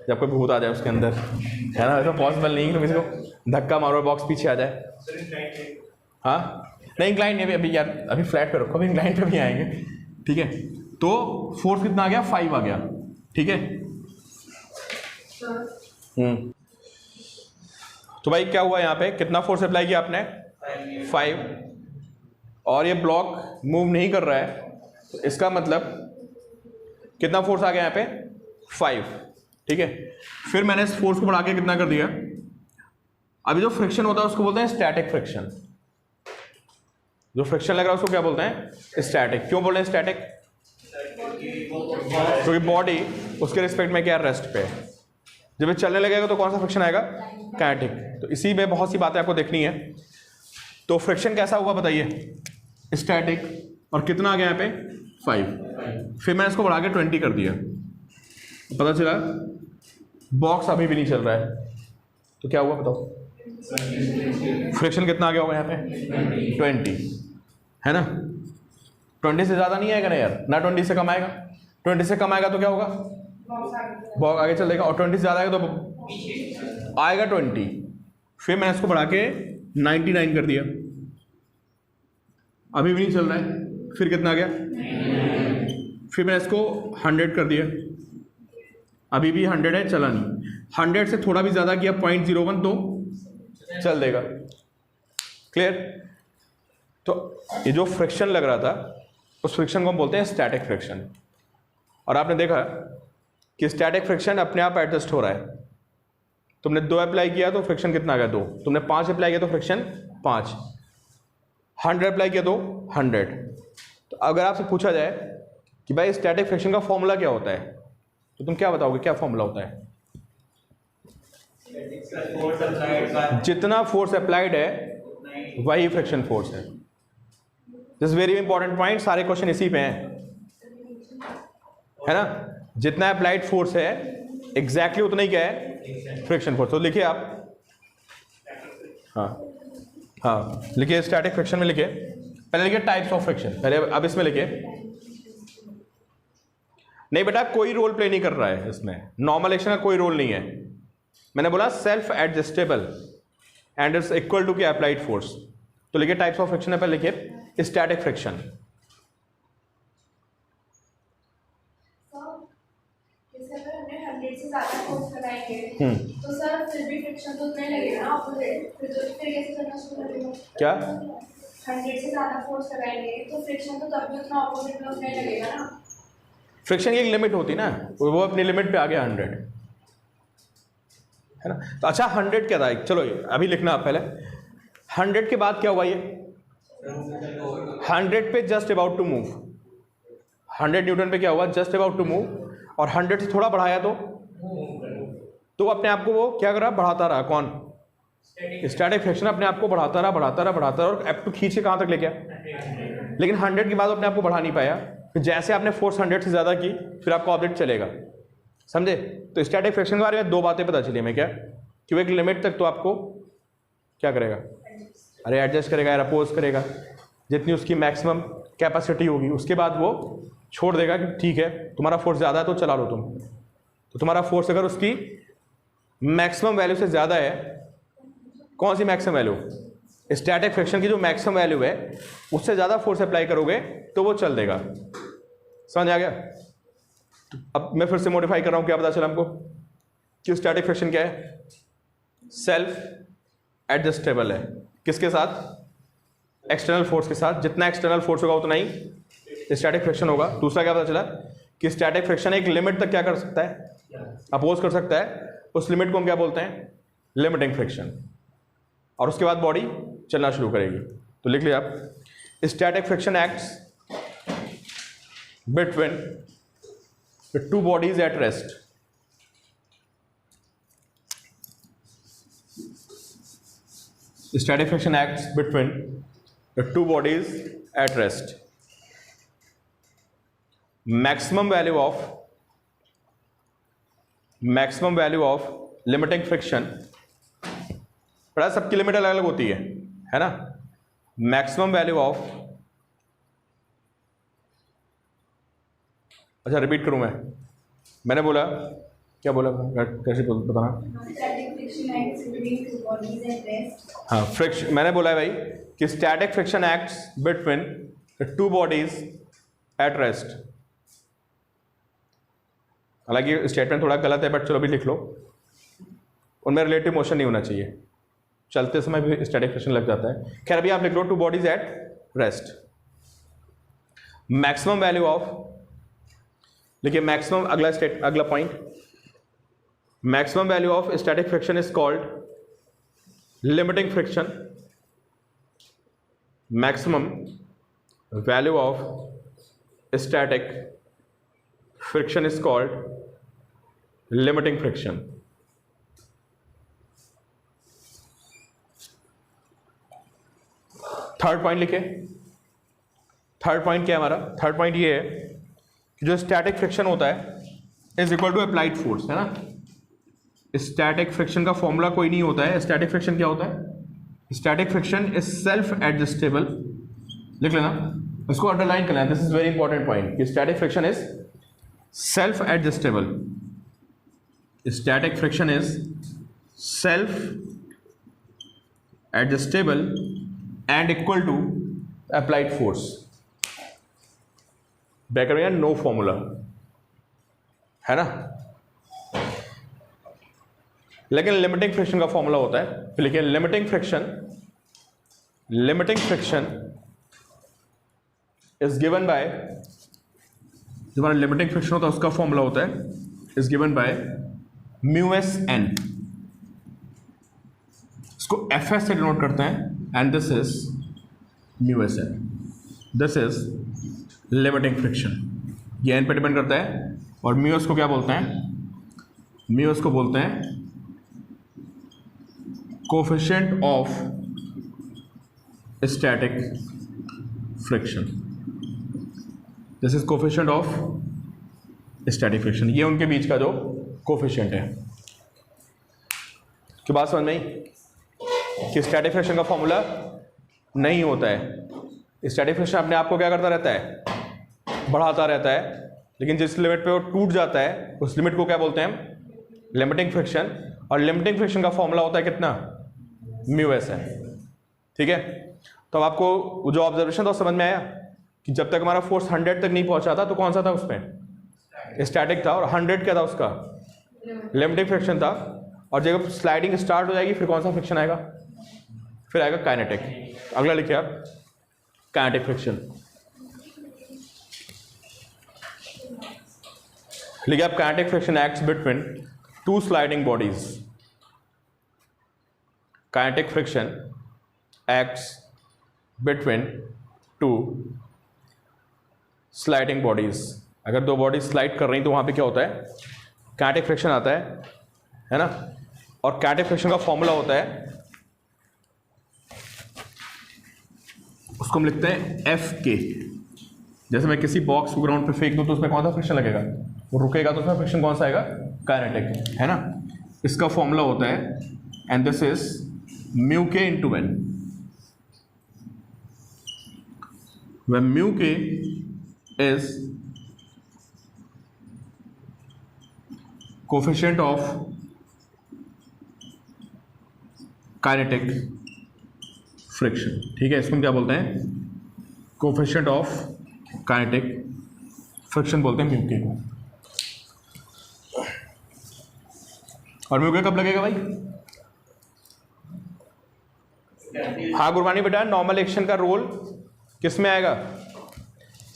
Speaker 1: जब कोई भूत आ जाए उसके अंदर, है ना। ऐसा पॉसिबल नहीं कि तुम किसी को धक्का मारो बॉक्स पीछे आ जाए। हाँ नहीं, इंक्लाइन नहीं, अभी यार अभी फ्लैट पे रखो, अभी इंक्लाइन पे भी आएंगे, ठीक है। तो फोर्स कितना आ गया, 5 आ गया, ठीक है। तो भाई क्या हुआ यहाँ पे, कितना फोर्स अप्लाई किया आपने, 5, और ये ब्लॉक मूव नहीं कर रहा है, तो इसका मतलब कितना फोर्स आ गया यहाँ पे, 5, ठीक है। फिर मैंने इस फोर्स को बढ़ा के कितना कर दिया, अभी जो फ्रिक्शन होता है उसको बोलते हैं स्टैटिक फ्रिक्शन। जो फ्रिक्शन लग रहा है उसको क्या बोलते हैं, स्टैटिक। क्यों बोल रहे हैं स्टैटिक? क्योंकि बॉडी उसके रिस्पेक्ट में क्या रेस्ट पे है। जब ये चलने लगेगा तो कौन सा फ्रिक्शन आएगा, काइनेटिक। तो इसी में बहुत सी बातें आपको देखनी है। तो फ्रिक्शन कैसा हुआ बताइए, स्टैटिक, और कितना आ गया यहाँ पे, 5। फिर मैंने इसको बढ़ा के 20 कर दिया, पता चला बॉक्स अभी भी नहीं चल रहा है, तो क्या हुआ बताओ, फ्रिक्शन कितना आ गया होगा यहाँ पे, 20, है ना। 20 से ज़्यादा नहीं आएगा ना यार, ना 20 से कम आएगा। 20 से कम आएगा तो क्या होगा, बॉक्स आगे चलेगा, और 20 से ज़्यादा आएगा तो आएगा 20। फिर मैंने इसको बढ़ा के 99 कर दिया, अभी भी नहीं चल रहा है। फिर कितना आ गया, फिर मैंने इसको 100 कर दिया, अभी भी 100 है, चला नहीं। 100 से थोड़ा भी ज़्यादा किया, 0.01, तो चल देगा। क्लियर? तो ये जो फ्रिक्शन लग रहा था उस फ्रिक्शन को हम बोलते हैं स्टैटिक फ्रिक्शन। और आपने देखा कि स्टैटिक फ्रिक्शन अपने आप एडजस्ट हो रहा है। तुमने 2 अप्लाई किया तो फ्रिक्शन कितना आ गया, 2। तुमने 5 अप्लाई किया तो फ्रिक्शन 5। 100 अप्लाई किया तो 100। तो अगर आपसे पूछा जाए कि भाई स्टैटिक फ्रिक्शन का फॉर्मूला क्या होता है, तो तुम क्या बताओगे, क्या फॉर्मूला होता है? जितना फोर्स अप्लाइड है वही फ्रिक्शन फोर्स है। दिस वेरी इंपॉर्टेंट पॉइंट, सारे क्वेश्चन इसी पे हैं, है ना। जितना अप्लाइड फोर्स है एग्जैक्टली उतना ही क्या है, फ्रिक्शन फोर्स। तो लिखिए आप, हाँ लिखिए, स्टैटिक फ्रिक्शन में लिखिए, पहले लिखिए टाइप्स ऑफ फ्रिक्शन, पहले अब इसमें लिखिए। नहीं बेटा, कोई रोल प्ले नहीं कर रहा है इसमें, नॉर्मल एक्शन का कोई रोल नहीं है। मैंने बोला self adjustable and it's equal to के अप्लाइड फोर्स। तो लिखिए टाइप्स ऑफ फ्रिक्शन है, पहले लिखिए स्टैटिक फ्रिक्शन।
Speaker 4: से ज़्यादा फोर्स लगाएंगे तो सर फिर भी फ्रिक्शन तो उतना ही लगेगा ना, ऑपोजिट। फिर कैसे चलना शुरू करेगा,
Speaker 1: क्या
Speaker 4: 100 से ज़्यादा फोर्स लगाएंगे तो फ्रिक्शन तो तब भी उतना ऑपोजिट में उतना ही लगेगा ना।
Speaker 1: फ्रिक्शन की एक लिमिट होती ना, वो अपनी लिमिट पे आ गया 100, है ना। तो अच्छा 100 क्या था, चलो अभी लिखना आप पहले। 100 के बाद क्या हुआ, ये 100 पे just about to move, 100 newton पे क्या हुआ, जस्ट अबाउट टू मूव। और 100 से थोड़ा बढ़ाया तो अपने आप को वो क्या कर रहा, बढ़ाता रहा। कौन, स्टैटिक फ्रिक्शन अपने आप को बढ़ाता रहा और एप टू खींच के कहाँ तक ले गया। लेकिन 100 के बाद अपने आप को बढ़ा नहीं पाया, फिर जैसे आपने फोर्स 100 से ज़्यादा की फिर आपका ऑब्जेक्ट चलेगा, समझे। तो स्टैटिक फ्रिक्शन के बारे में 2 बातें पता चली हमें, क्या कि वो एक लिमिट तक तो आपको क्या करेगा, अरे एडजस्ट करेगा या अपोज करेगा, जितनी उसकी मैक्सिमम कैपेसिटी होगी उसके बाद वो छोड़ देगा कि ठीक है तुम्हारा फोर्स ज़्यादा है तो चला लो तुम। तो तुम्हारा फोर्स अगर उसकी मैक्सिमम वैल्यू से ज़्यादा है, कौन सी मैक्सिमम वैल्यू, स्टैटिक फ्रिक्शन की जो मैक्सिमम वैल्यू है उससे ज़्यादा फोर्स अप्लाई करोगे तो वो चल देगा। समझ आ गया। तो अब मैं फिर से मॉडिफाई कर रहा हूँ, क्या पता चला हमको कि स्टैटिक फ्रिक्शन क्या है, सेल्फ एडजस्टेबल है। किसके साथ, एक्सटर्नल फोर्स के साथ। जितना एक्सटर्नल फोर्स होगा उतना ही स्टैटिक फ्रिक्शन होगा। दूसरा क्या पता चला कि स्टैटिक फ्रिक्शन एक लिमिट तक क्या कर सकता है, अपोज कर सकता है। उस लिमिट को हम क्या बोलते हैं, लिमिटिंग फ्रिक्शन। और उसके बाद बॉडी चलना शुरू करेगी। तो लिख लिया आप, static friction acts between the two bodies at rest. Static friction acts between the two bodies at rest. Maximum value of limiting friction, पता सबकी लिमिट अलग अलग होती है ना. मैक्सिमम वैल्यू ऑफ, अच्छा रिपीट करूं मैंने बोला, क्या बोला, कैसे बताना. हाँ, फ्रिक्शन मैंने बोला है भाई कि static friction acts between the two bodies at rest. हालांकि स्टेटमेंट थोड़ा गलत है बट चलो भी लिख लो. उनमें रिलेटिव मोशन नहीं होना चाहिए, चलते समय भी स्टैटिक फ्रिक्शन लग जाता है. खैर अभी आप लिख लो two bodies at rest. Maximum value of, देखिए मैक्सिमम, अगला point, maximum value of static friction is called limiting friction. Maximum value of static friction is called limiting friction. Third point लिखे. थर्ड पॉइंट क्या है हमारा? Third point ये है कि जो स्टैटिक फ्रिक्शन होता है is equal to applied force, है ना. स्टैटिक फ्रिक्शन का फॉर्मूला कोई नहीं होता है. स्टैटिक फ्रिक्शन क्या होता है? Static friction is self adjustable. लिख लेना, इसको अंडरलाइन करना. This is very important point कि static friction is self adjustable. Static friction is self adjustable and equal to applied force. बैकर में नो फॉर्मूला, है ना. लेकिन लिमिटिंग फ्रिक्शन का फॉर्मूला होता है. फिर लिखिए limiting friction is given bye, जो हमारा लिमिटिंग फ्रिक्शन होता है उसका फॉर्मूला होता है is given by mu S N. इसको एफ एस से डिनोट करते हैं and this is mu S N. This is limiting friction. ये एन पे डिपेंड करता है. और म्यू एस को क्या बोलते हैं? म्यू एस को बोलते हैं coefficient of static friction. This is coefficient of static friction. ये उनके बीच का जो कोफिशिएंट है. की बात समझ में आई कि स्टैटिक फ्रिक्शन का फॉर्मूला नहीं होता है. स्टैटिक फ्रिक्शन अपने आप को क्या करता रहता है? बढ़ाता रहता है. लेकिन जिस लिमिट पे वो टूट जाता है उस लिमिट को क्या बोलते हैं हम? Limiting friction. और लिमिटिंग फ्रिक्शन का फॉर्मूला होता है कितना? म्यू एस है. ठीक है. तो अब आपको जो ऑब्जर्वेशन था समझ में आया कि जब तक हमारा फोर्स 100 तक नहीं पहुंचा था तो कौन सा था उसमें? स्टैटिक था. और 100 क्या था उसका? लिमिटिंग फ्रिक्शन था. और जब स्लाइडिंग स्टार्ट हो जाएगी फिर कौन सा फ्रिक्शन आएगा? फिर आएगा काइनेटिक. अगला लिखिए आप, काइनेटिक फ्रिक्शन. लिखिए आप, kinetic friction acts between two sliding bodies. Kinetic friction acts between two sliding bodies. अगर दो बॉडीज स्लाइड कर रही तो वहां पे क्या होता है? काइनेटिक फ्रिक्शन आता है ना. और काइनेटिक फ्रिक्शन का फॉर्मूला होता है, उसको हम लिखते हैं एफ के. जैसे मैं किसी बॉक्स को ग्राउंड पे फेंक दूं तो उसमें कौन सा फ्रिक्शन लगेगा? वो रुकेगा तो उसमें फ्रिक्शन कौन सा आएगा? काइनेटिक, है ना. इसका फॉर्मूला होता है and this is mu K into N. when mu k is coefficient of kinetic friction. ठीक है, इसको हम क्या बोलते हैं? कोफिशिएंट ऑफ काइनेटिक फ्रिक्शन बोलते हैं म्यू के को. और म्यू के कब लगेगा भाई? हाँ गुरबानी बेटा, नॉर्मल एक्शन का रोल किस में आएगा?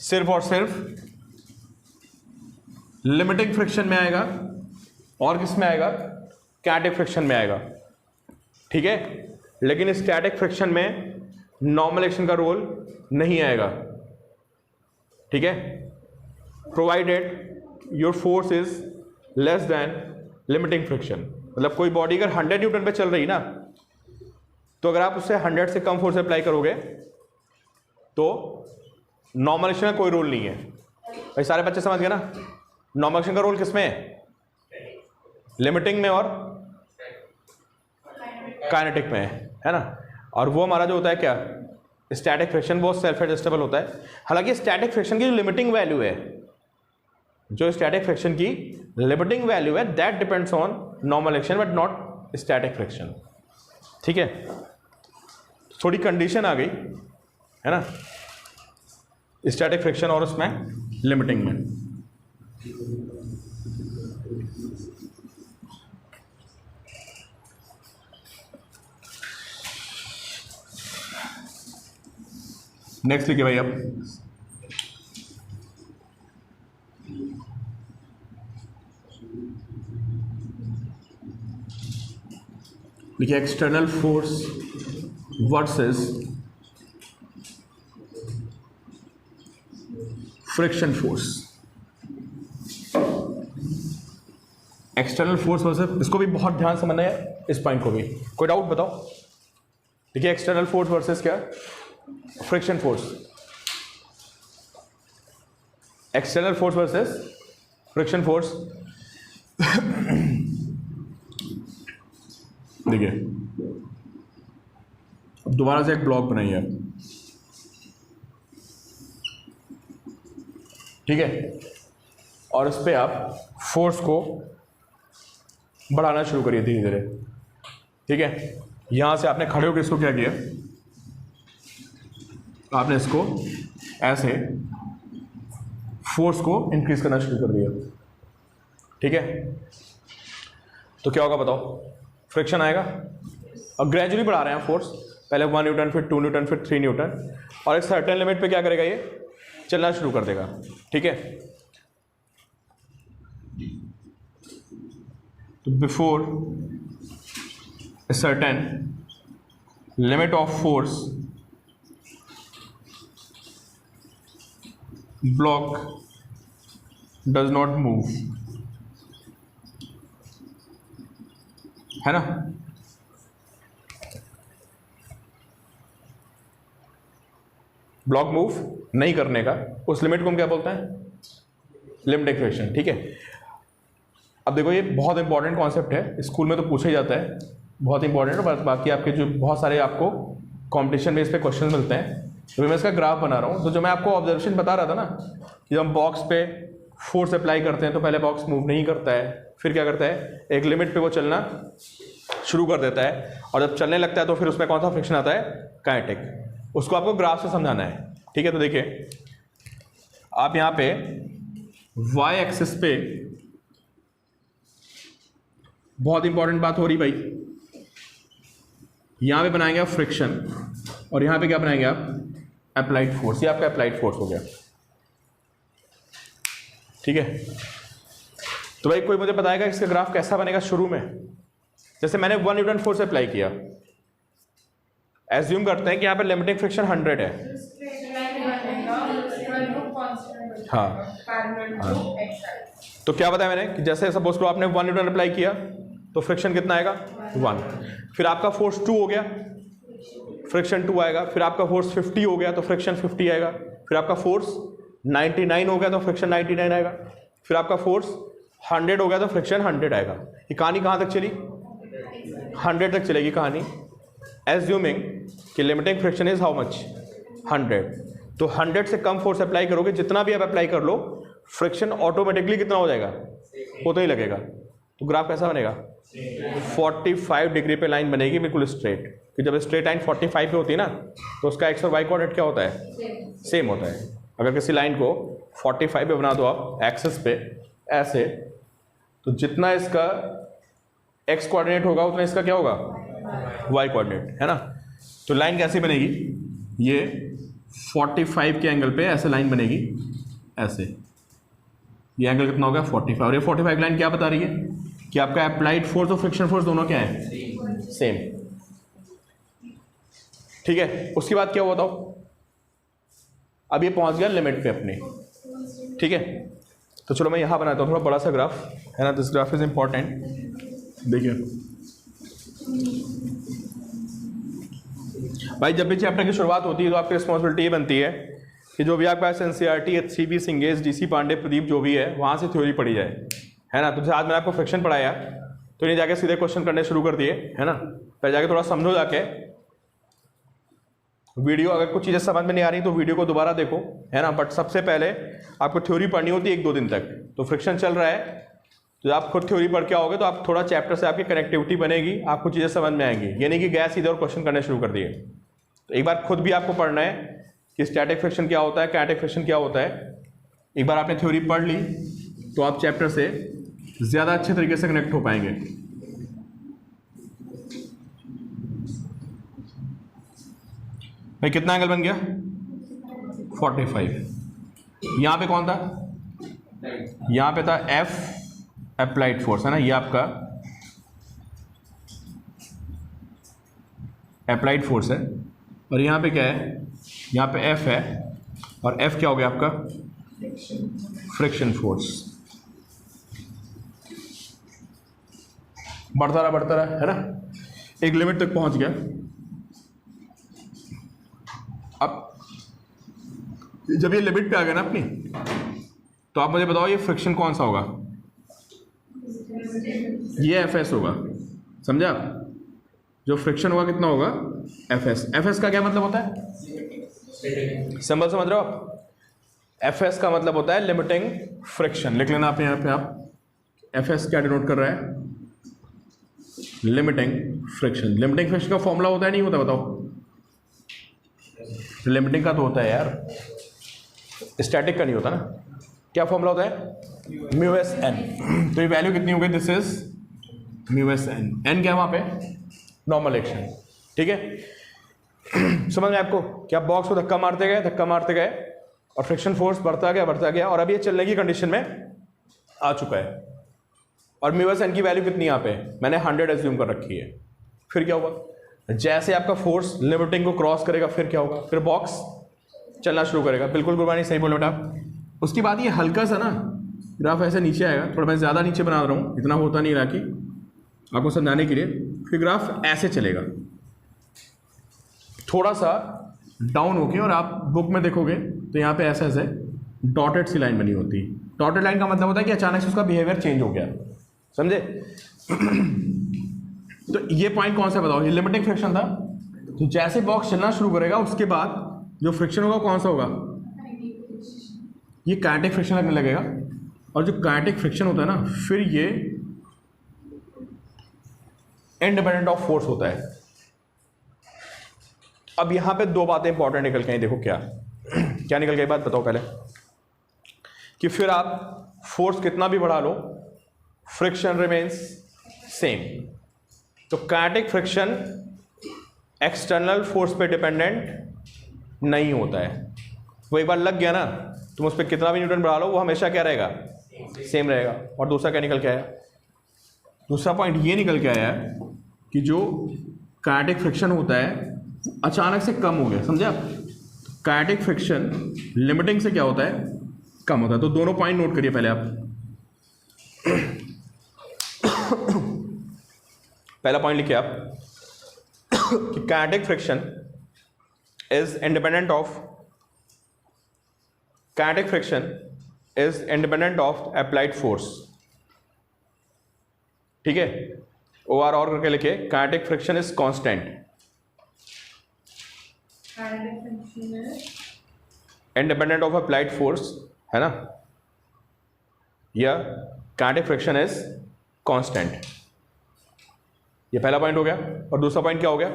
Speaker 1: सिर्फ और सिर्फ लिमिटिंग फ्रिक्शन में आएगा. और किस में आएगा? काइनेटिक फ्रिक्शन में आएगा. ठीक है. लेकिन स्टैटिक फ्रिक्शन में नॉर्मल एक्शन का रोल नहीं आएगा. ठीक है. Provided your force is less then limiting friction, मतलब कोई बॉडी अगर 100 न्यूटन पे चल रही ना, तो अगर आप उससे 100 से कम फोर्स अप्लाई करोगे तो नॉर्मल एक्शन का कोई रोल नहीं है। भाई सारे बच्चे समझ गए ना, नॉर्मल एक्शन का रोल किसमें है? लिमिटिंग में और काइनेटिक में है ना। और वो हमारा जो होता है क्या, स्टैटिक फ्रिक्शन, वो सेल्फ एडजस्टेबल होता है। हालांकि स्टैटिक फ्रिक्शन की जो लिमिटिंग वैल्यू है, जो स्टैटिक फ्रिक्शन की लिमिटिंग वैल्यू है, that depends on normal action but not static friction. ठीक है, थोड़ी कंडीशन आ गई है ना स्टैटिक फ्रिक्शन और उसमें लिमिटिंग में। नेक्स्ट लिखिए भाई अब, लिखिए external force versus friction force. External force versus, इसको भी बहुत ध्यान से समझना है, इस पॉइंट को भी। कोई डाउट बताओ? देखिए एक्सटर्नल फोर्स वर्सेस क्या, friction force. External force versus friction force. देखिए अब दोबारा से एक ब्लॉक बनाइए, ठीक है, और इस पे आप फोर्स को बढ़ाना शुरू करिए धीरे धीरे। ठीक है, यहां से आपने खड़े होकर इसको क्या किया, आपने इसको ऐसे फोर्स को इंक्रीज करना शुरू कर दिया। ठीक है, तो क्या होगा बताओ, फ्रिक्शन आएगा। और ग्रेजुअली बढ़ा रहे हैं फोर्स, पहले 1 न्यूटन, फिर 2 न्यूटन, फिर 3 न्यूटन, और एक सर्टेन लिमिट पे क्या करेगा, ये चलना शुरू कर देगा। ठीक है, तो before a certain limit of force, block does not move, है ना। ब्लॉक मूव नहीं करने का उस लिमिट को हम क्या बोलते हैं, लिमिटिंग फ्रिक्शन। ठीक है, अब देखो ये बहुत इंपॉर्टेंट कॉन्सेप्ट है, स्कूल में तो पूछा ही जाता है, बहुत इंपॉर्टेंट है। बाकी आपके जो बहुत सारे आपको कंपटीशन बेस पे क्वेश्चन मिलते हैं, तो मैं इसका ग्राफ बना रहा हूँ। तो जो मैं आपको ऑब्जर्वेशन बता रहा था ना कि जब हम बॉक्स पे फोर्स अप्लाई करते हैं तो पहले बॉक्स मूव नहीं करता है, फिर क्या करता है, एक लिमिट पे वो चलना शुरू कर देता है, और जब चलने लगता है तो फिर उसमें कौन सा फ्रिक्शन आता है, काइनेटिक। उसको आपको ग्राफ से समझाना है। ठीक है, तो देखिए आप यहाँ पे y एक्सिस पे बहुत इंपॉर्टेंट बात हो रही भाई, यहाँ पे बनाएंगे आप फ्रिक्शन, और यहाँ पे क्या बनाएंगे आप, अप्लाइड फोर्स। ये आपका अप्लाइड फोर्स हो गया। ठीक है, तो भाई कोई मुझे बताएगा इसका ग्राफ कैसा बनेगा शुरू में। जैसे मैंने 1 न्यूटन फोर्स अप्लाई किया, एज्यूम करते हैं कि यहाँ पे लिमिटिंग फ्रिक्शन 100 है। हाँ, तो क्या बताया मैंने कि जैसे सपोज करो आपने 1 न्यूटन अप्लाई किया तो फ्रिक्शन कितना आएगा, 1। फिर आपका फोर्स 2 हो गया, फ्रिक्शन 2 आएगा। फिर आपका फोर्स 50 हो गया तो फ्रिक्शन 50 आएगा। फिर आपका फोर्स 99 हो गया तो फ्रिक्शन 99 आएगा। फिर आपका फोर्स 100 हो गया तो फ्रिक्शन 100 आएगा। ये कहानी कहाँ तक चली, 100 तक चलेगी कहानी, एज्यूमिंग कि limiting friction is how much, 100। तो 100 से कम फोर्स अप्लाई करोगे, जितना भी आप अप्लाई कर लो, फ्रिक्शन ऑटोमेटिकली कितना हो जाएगा, उतना ही लगेगा। तो ग्राफ कैसा बनेगा, 45 डिग्री पे लाइन बनेगी, बिल्कुल स्ट्रेट। कि जब स्ट्रेट लाइन 45 पे होती है ना, तो उसका एक्स और वाई कोऑर्डिनेट क्या होता है, सेम होता है। अगर किसी लाइन को 45 पे बना दो आप एक्सिस पे ऐसे, तो जितना इसका एक्स कोऑर्डिनेट होगा उतना इसका क्या होगा, वाई कोऑर्डिनेट, है ना। तो लाइन कैसी बनेगी, ये 45 के एंगल पे ऐसे लाइन बनेगी, ऐसे। ये एंगल कितना होगा, 45। और ये 45 लाइन क्या बता रही है कि आपका अप्लाइड फोर्स और फ्रिक्शन फोर्स दोनों क्या है, सेम। ठीक है, उसके बाद क्या हुआ बताओ, अब ये पहुंच गया लिमिट पे अपने। ठीक है, तो चलो मैं यहाँ बनाता हूँ थोड़ा बड़ा सा ग्राफ, है ना, दिस ग्राफ इज इम्पॉर्टेंट। देखिए भाई, जब भी चैप्टर की शुरुआत होती है तो आपकी रिस्पॉन्सिबिलिटी ये बनती है कि जो भी आपके पास NCERT, HCB, सिंगेज, DC Pandey, Pradeep जो भी है वहाँ से थ्योरी पढ़ी जाए, है ना। तो जैसे आज मैंने आपको फ्रिक्शन पढ़ाया तो नहीं जाके सीधे क्वेश्चन करने शुरू कर दिए, है ना, पहले जाके थोड़ा समझो, जाके वीडियो, अगर कुछ चीज़ें समझ में नहीं आ रही तो वीडियो को दोबारा देखो, है ना। बट सबसे पहले आपको थ्योरी पढ़नी होती है 1-2 दिन तक। तो फ्रिक्शन चल रहा है तो आप खुद थ्योरी पढ़ के आओगे तो आप थोड़ा चैप्टर से आपकी कनेक्टिविटी बनेगी, आपको चीज़ें समझ में आएंगी, ये नहीं कि गए सीधे और क्वेश्चन करने शुरू कर दिए। तो एक बार खुद भी आपको पढ़ना है कि स्टैटिक फ्रिक्शन क्या होता है, काइनेटिक फ्रिक्शन क्या होता है। एक बार आपने थ्योरी पढ़ ली तो आप चैप्टर से ज़्यादा अच्छे तरीके से कनेक्ट हो पाएंगे। भाई कितना एंगल बन गया? 45। यहाँ पे कौन था? यहाँ पे था F अप्लाइड फोर्स, है ना, ये आपका अप्लाइड फोर्स है। और यहाँ पे क्या है? यहाँ पे F है और F क्या हो गया आपका? Friction force. बढ़ता रहा, है ना, एक लिमिट तक पहुँच गया। अब जब ये लिमिट पे आ गया ना अपनी, तो आप मुझे बताओ ये फ्रिक्शन कौन सा होगा? ये Fs होगा, समझा? जो फ्रिक्शन होगा कितना होगा? Fs। Fs का क्या मतलब होता है? सिंबल समझ रहे हो आप? Fs का मतलब होता है लिमिटिंग फ्रिक्शन। लिख लेना आप यहाँ पे, आप Fs क्या डिनोट कर रहा है? Limiting friction. लिमिटिंग फ्रिक्शन का फॉर्मूला होता है नहीं होता? बताओ। लिमिटिंग का तो होता है यार, स्टैटिक का नहीं होता ना। क्या फॉर्मूला होता है? Mu S N. तो ये वैल्यू कितनी हो गई? This is mu S N. N क्या है वहाँ पे? नॉर्मल एक्शन, ठीक है। समझ में आपको? क्या बॉक्स को धक्का मारते गए और फ्रिक्शन फोर्स बढ़ता गया और अब ये चलने की कंडीशन में आ चुका है। और म्यू एस एन की वैल्यू कितनी यहाँ पे? मैंने 100 एज्यूम कर रखी है। फिर क्या होगा? जैसे आपका फोर्स लिमिटिंग को क्रॉस करेगा फिर क्या होगा? फिर बॉक्स चलना शुरू करेगा। बिल्कुल गुरबानी सही बोलो बेटा। उसके बाद ये हल्का सा ना ग्राफ ऐसे नीचे आएगा, थोड़ा मैं ज़्यादा नीचे बना रहा हूँ, इतना होता नहीं रहा कि आपको समझाने के लिए। फिर ग्राफ ऐसे चलेगा थोड़ा सा डाउन होके, और आप बुक में देखोगे तो यहाँ पे ऐसे डॉटेड सी लाइन बनी होती है। डॉटेड लाइन का मतलब होता है कि अचानक से उसका बिहेवियर चेंज हो गया, समझे? तो ये पॉइंट कौन सा बताओ? ये लिमिटिंग फ्रिक्शन था। तो जैसे बॉक्स चलना शुरू करेगा उसके बाद जो फ्रिक्शन होगा कौन सा होगा? ये काइनेटिक फ्रिक्शन लगने लगेगा। और जो काइनेटिक फ्रिक्शन होता है ना, फिर ये इंडिपेंडेंट ऑफ फोर्स होता है। अब यहां पे 2 बातें इंपॉर्टेंट निकल के आई। देखो क्या क्या निकल गई बात बताओ पहले, कि फिर आप फोर्स कितना भी बढ़ा लो, फ्रिक्शन रिमेन्स सेम। तो काइनेटिक फ्रिक्शन एक्सटर्नल फोर्स पे डिपेंडेंट नहीं होता है। वो एक बार लग गया ना, तुम उस पर कितना भी न्यूटन बढ़ा लो, वो हमेशा क्या रहेगा? सेम रहेगा। और दूसरा क्या निकल के आया? दूसरा पॉइंट ये निकल के आया कि जो काइनेटिक फ्रिक्शन होता है अचानक से कम हो गया, समझा? काइनेटिक फ्रिक्शन लिमिटिंग से क्या होता है? कम होता है। तो दोनों पॉइंट नोट करिए पहले आप। पहला पॉइंट लिखिए आप कि kinetic friction is independent of applied force, ठीक है? OR और करके लिखिए, kinetic friction is constant, independent of applied force, है ना? या काइनेटिक फ्रिक्शन इज कांस्टेंट। ये पहला पॉइंट हो गया। और दूसरा पॉइंट क्या हो गया?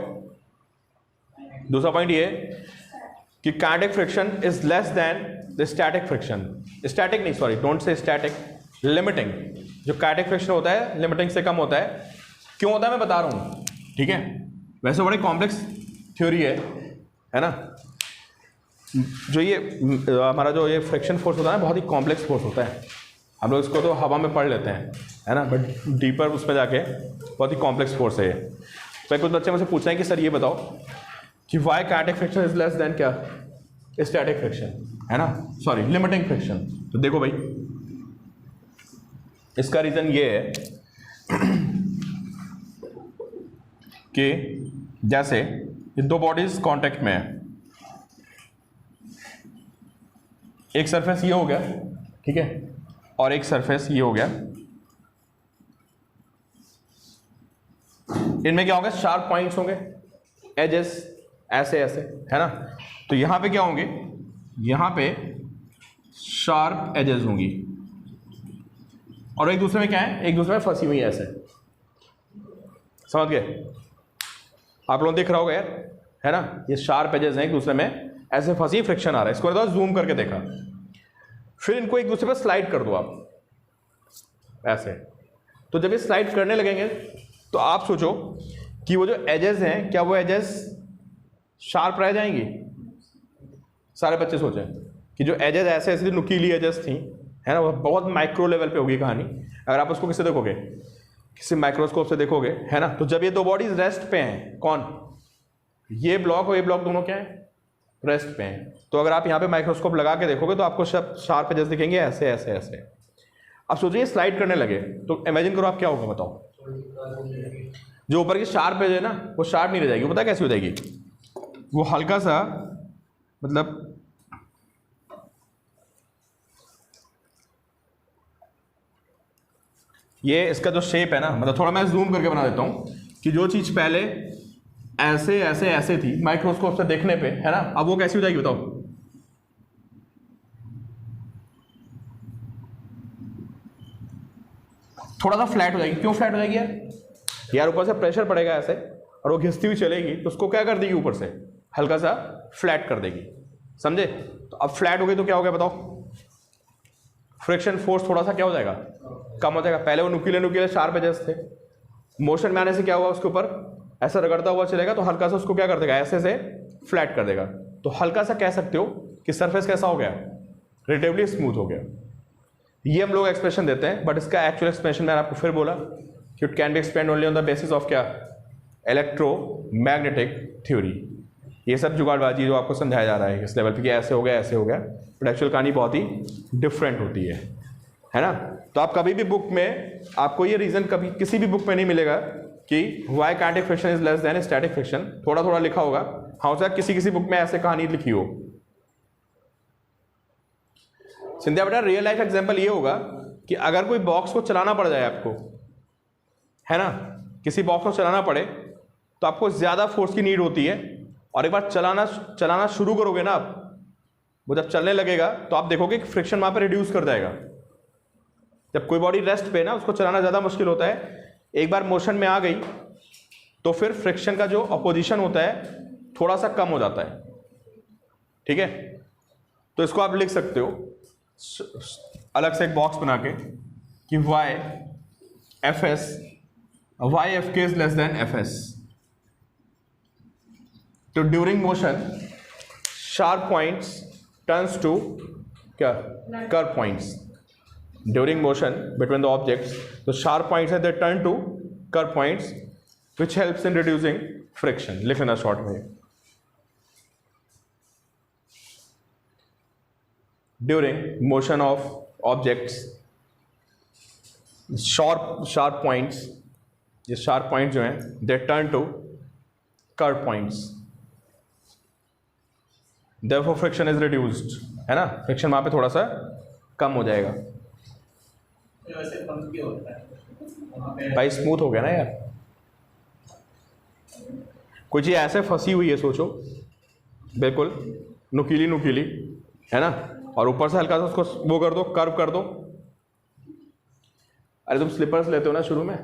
Speaker 1: दूसरा पॉइंट ये कि kinetic friction is less than the static friction. Static नहीं, sorry, don't say static, limiting. जो काइनेटिक फ्रिक्शन होता है लिमिटिंग से कम होता है। क्यों होता है मैं बता रहा हूँ, ठीक है? वैसे बड़ी कॉम्प्लेक्स थ्योरी है ना। जो ये हमारा जो ये फ्रिक्शन फोर्स होता है बहुत ही कॉम्प्लेक्स फोर्स होता है। हम लोग इसको तो हवा में पढ़ लेते हैं, है ना, बट डीपर उस पर जाके बहुत ही कॉम्प्लेक्स फोर्स है ये। तो कुछ बच्चे मुझसे पूछ रहे हैं कि सर ये बताओ कि why kinetic friction is less than क्या? स्टैटिक फ्रिक्शन, है ना, सॉरी लिमिटिंग फ्रिक्शन। तो देखो भाई, इसका रीज़न ये है कि जैसे ये दो बॉडीज कांटेक्ट में है, एक सरफेस ये हो गया, ठीक है, और एक सरफेस ये हो गया। इनमें क्या होगा, शार्प पॉइंट्स होंगे, एजेस ऐसे ऐसे, है ना। तो यहां पे क्या होंगे, यहां पे शार्प एजेस होंगी और एक दूसरे में क्या है, एक दूसरे में फंसी हुई है ऐसे। समझ गए? आप लोगों ने देख रहा होगा यार, है ना, ये शार्प एजेस हैं एक दूसरे में ऐसे फंसी, फ्रिक्शन आ रहा है। इसको मैंने जूम करके देखा, फिर इनको एक दूसरे पर स्लाइड कर दो आप ऐसे। तो जब ये स्लाइड करने लगेंगे तो आप सोचो कि वो जो एजेस हैं, क्या वो एजेस शार्प रह जाएंगी? सारे बच्चे सोचें कि जो एजेस ऐसे ऐसी नुकीली एजेस थी, है ना, वो बहुत माइक्रो लेवल पे होगी कहानी। अगर आप उसको किससे देखोगे, किसी माइक्रोस्कोप से देखोगे, है ना, तो जब ये दो बॉडीज रेस्ट पे हैं, कौन, ये ब्लॉक और ये ब्लॉक दोनों क्या है, रेस्ट पे हैं। तो अगर आप यहाँ पे माइक्रोस्कोप लगा के देखोगे तो आपको शार्प एजेस दिखेंगे ऐसे ऐसे ऐसे। अब सोचिए स्लाइड करने लगे तो इमेजिन करो आप क्या होगा, बताओ। जो ऊपर की शार्प एज है ना, वो शार्प नहीं रह जाएगी, पता कैसी हो जाएगी, वो हल्का सा, मतलब ये इसका जो शेप है ना, मतलब थोड़ा मैं जूम करके बना देता हूं कि जो चीज पहले ऐसे ऐसे ऐसे थी माइक्रोस्कोप से देखने पे, है ना, अब वो कैसी हो जाएगी बताओ। थोड़ा सा फ्लैट हो जाएगी। क्यों फ्लैट हो जाएगी यार? यार ऊपर से प्रेशर पड़ेगा ऐसे और वो घिसती हुई चलेगी, तो उसको क्या कर देगी, ऊपर से हल्का सा फ्लैट कर देगी, समझे? तो अब फ्लैट हो गई तो क्या हो गया बताओ, फ्रिक्शन फोर्स थोड़ा सा क्या हो जाएगा, कम हो जाएगा। पहले वो नुकीले शार्प एजेस थे, मोशन में आने से क्या हुआ, उसके ऊपर ऐसा रगड़ता हुआ चलेगा तो हल्का सा उसको क्या कर देगा, ऐसे से फ्लैट कर देगा। तो हल्का सा कह सकते हो कि सरफेस कैसा हो गया, रिलेटिवली स्मूथ हो गया। ये हम लोग एक्सप्रेशन देते हैं, बट इसका एक्चुअल एक्सप्रेशन मैंने आपको फिर बोला कि it can be explained only on the basis of क्या, इलेक्ट्रोमैग्नेटिक थ्योरी। ये सब जुगाड़बाजी जो आपको समझाया जा रहा है इस लेवल पे कि ऐसे हो गया ऐसे हो गया, बट एक्चुअल कहानी बहुत ही डिफरेंट होती है ना। तो आप कभी भी बुक में, आपको ये रीजन कभी किसी भी बुक में नहीं मिलेगा कि why kinetic friction is less than static friction. थोड़ा थोड़ा लिखा होगा, हाँ सर, किसी बुक में ऐसे कहानी लिखी हो। सिंधिया बेटा, रियल लाइफ एग्जांपल ये होगा कि अगर कोई बॉक्स को चलाना पड़ जाए आपको, है ना, किसी बॉक्स को चलाना पड़े तो आपको ज्यादा फोर्स की नीड होती है, और एक बार चलाना शुरू करोगे ना आप, वो जब चलने लगेगा तो आप देखोगे कि फ्रिक्शन वहां पर रिड्यूस कर जाएगा। जब कोई बॉडी रेस्ट पे ना, उसको चलाना ज्यादा मुश्किल होता है, एक बार मोशन में आ गई तो फिर फ्रिक्शन का जो अपोजिशन होता है थोड़ा सा कम हो जाता है, ठीक है। तो इसको आप लिख सकते हो अलग से एक बॉक्स बना के कि why F K is less than F S. तो during motion sharp points turns to क्या, curve points. During motion between the objects, तो शार्प पॉइंट्स है, they turn to curve points which helps in reducing friction. लिख लेना short में, during motion of objects sharp points, ये sharp point जो हैं, they turn to curve points, therefore friction is reduced, है ना, फ्रिक्शन वहां पे थोड़ा सा कम हो जाएगा।
Speaker 2: वैसे कम क्यों होता है
Speaker 1: भाई स्मूथ हो गया ना यार। कोई चीज ऐसे फंसी हुई है, सोचो बिल्कुल नुकीली, है ना, और ऊपर से हल्का सा उसको वो कर दो, कर्व कर दो। अरे तुम स्लीपर्स लेते हो ना शुरू में,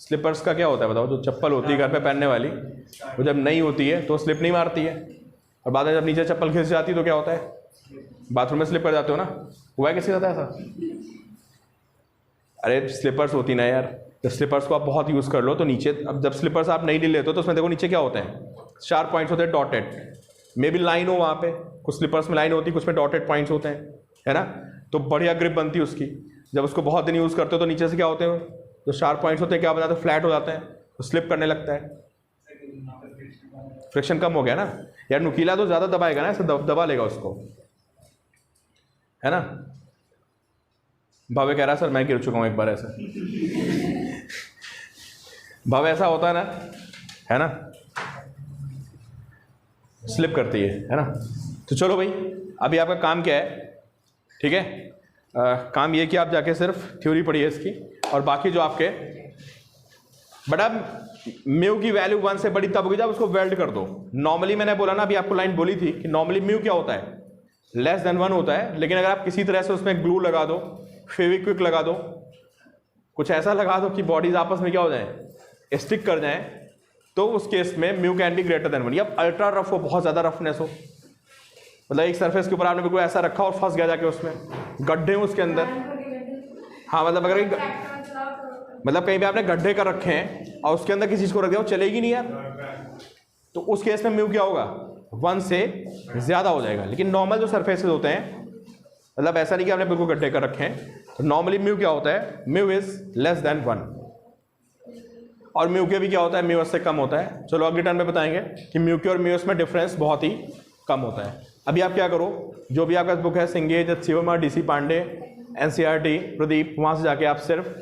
Speaker 1: स्लीपर्स का क्या होता है बताओ, जो चप्पल होती है घर पे पहनने वाली, वो जब नहीं होती है तो स्लिप नहीं मारती है, और बाद में जब नीचे चप्पल घिस जाती है तो क्या होता है, बाथरूम में स्लिप कर जाते हो ना। हुआ है किसी के साथ ऐसा? अरे स्लीपर्स होती ना यार, जब स्लीपर्स को आप बहुत यूज़ कर लो तो नीचे, अब जब स्लीपर्स आप नहीं लेते हो तो उसमें देखो नीचे क्या होते हैं, शार्प पॉइंट्स होते हैं, डॉटेड, मे बी लाइन हो वहाँ पे, कुछ स्लीपर्स में लाइन होती है, कुछ में डॉटेड पॉइंट्स होते हैं, है ना। तो बढ़िया ग्रिप बनती है उसकी। जब उसको बहुत दिन यूज़ करते हो तो नीचे से क्या होते हैं, जो शार्प पॉइंट्स होते हैं क्या बनाते हैं, फ्लैट हो जाते हैं, तो स्लिप करने लगता है, फ्रिक्शन कम हो गया ना यार। नुकीला तो ज़्यादा दबाएगा ना, ऐसे दबा लेगा उसको, है ना। भव्य कह रहा है सर मैं गिर चुका हूँ एक बार ऐसे। भव्य ऐसा होता है ना, स्लिप करती है ना। तो चलो भाई, अभी आपका काम क्या है, ठीक है, काम ये कि आप जाके सिर्फ थ्योरी पढ़िए इसकी, और बाकी जो आपके, बट अब म्यू की वैल्यू 1 से बड़ी तब होगी जब उसको वेल्ड कर दो। नॉर्मली मैंने बोला ना, अभी आपको लाइन बोली थी कि नॉर्मली म्यू क्या होता है, लेस देन 1 होता है, लेकिन अगर आप किसी तरह से उसमें ग्लू लगा दो, फेविक्विक लगा दो, कुछ ऐसा लगा दो कि बॉडीज आपस में क्या हो जाए, स्टिक कर जाएं, तो उस केस में mu can be greater than 1। या अल्ट्रा रफ हो, बहुत ज़्यादा रफनेस हो, मतलब एक सरफेस के ऊपर आपने बिल्कुल ऐसा रखा और फंस गया जाके उसमें, गड्ढे उसके अंदर, हाँ मतलब अगर मतलब कहीं पे आपने गड्ढे कर रखे हैं और उसके अंदर किसी चीज़ को रख दिया, वो चलेगी नहीं यार, तो उस केस में म्यू क्या होगा, 1 से ज़्यादा हो जाएगा। लेकिन नॉर्मल जो सरफेसेस होते हैं, मतलब ऐसा नहीं कि आपने बिल्कुल गड्ढे कर रखे हैं, तो नॉर्मली म्यू क्या होता है, म्यू इज़ लेस देन 1, और म्यू के भी क्या होता है, म्यू से कम होता है। चलो अगले टर्म में बताएंगे कि म्यू के और म्यूस में डिफरेंस बहुत ही कम होता है। अभी आप क्या करो, जो भी आपका बुक है सिंगेज, शिवम, DC पांडे, NCERT, प्रदीप, वहाँ से जाके आप सिर्फ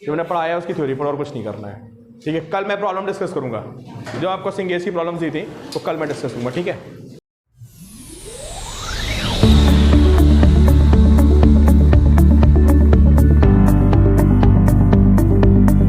Speaker 1: जो मैंने पढ़ाया है उसकी थ्योरी पढ़ो और कुछ नहीं करना है, ठीक है। कल मैं प्रॉब्लम डिस्कस करूँगा, जो आपको सिंगेज की प्रॉब्लम्स दी थी तो कल मैं डिस्कस करूँगा, ठीक है।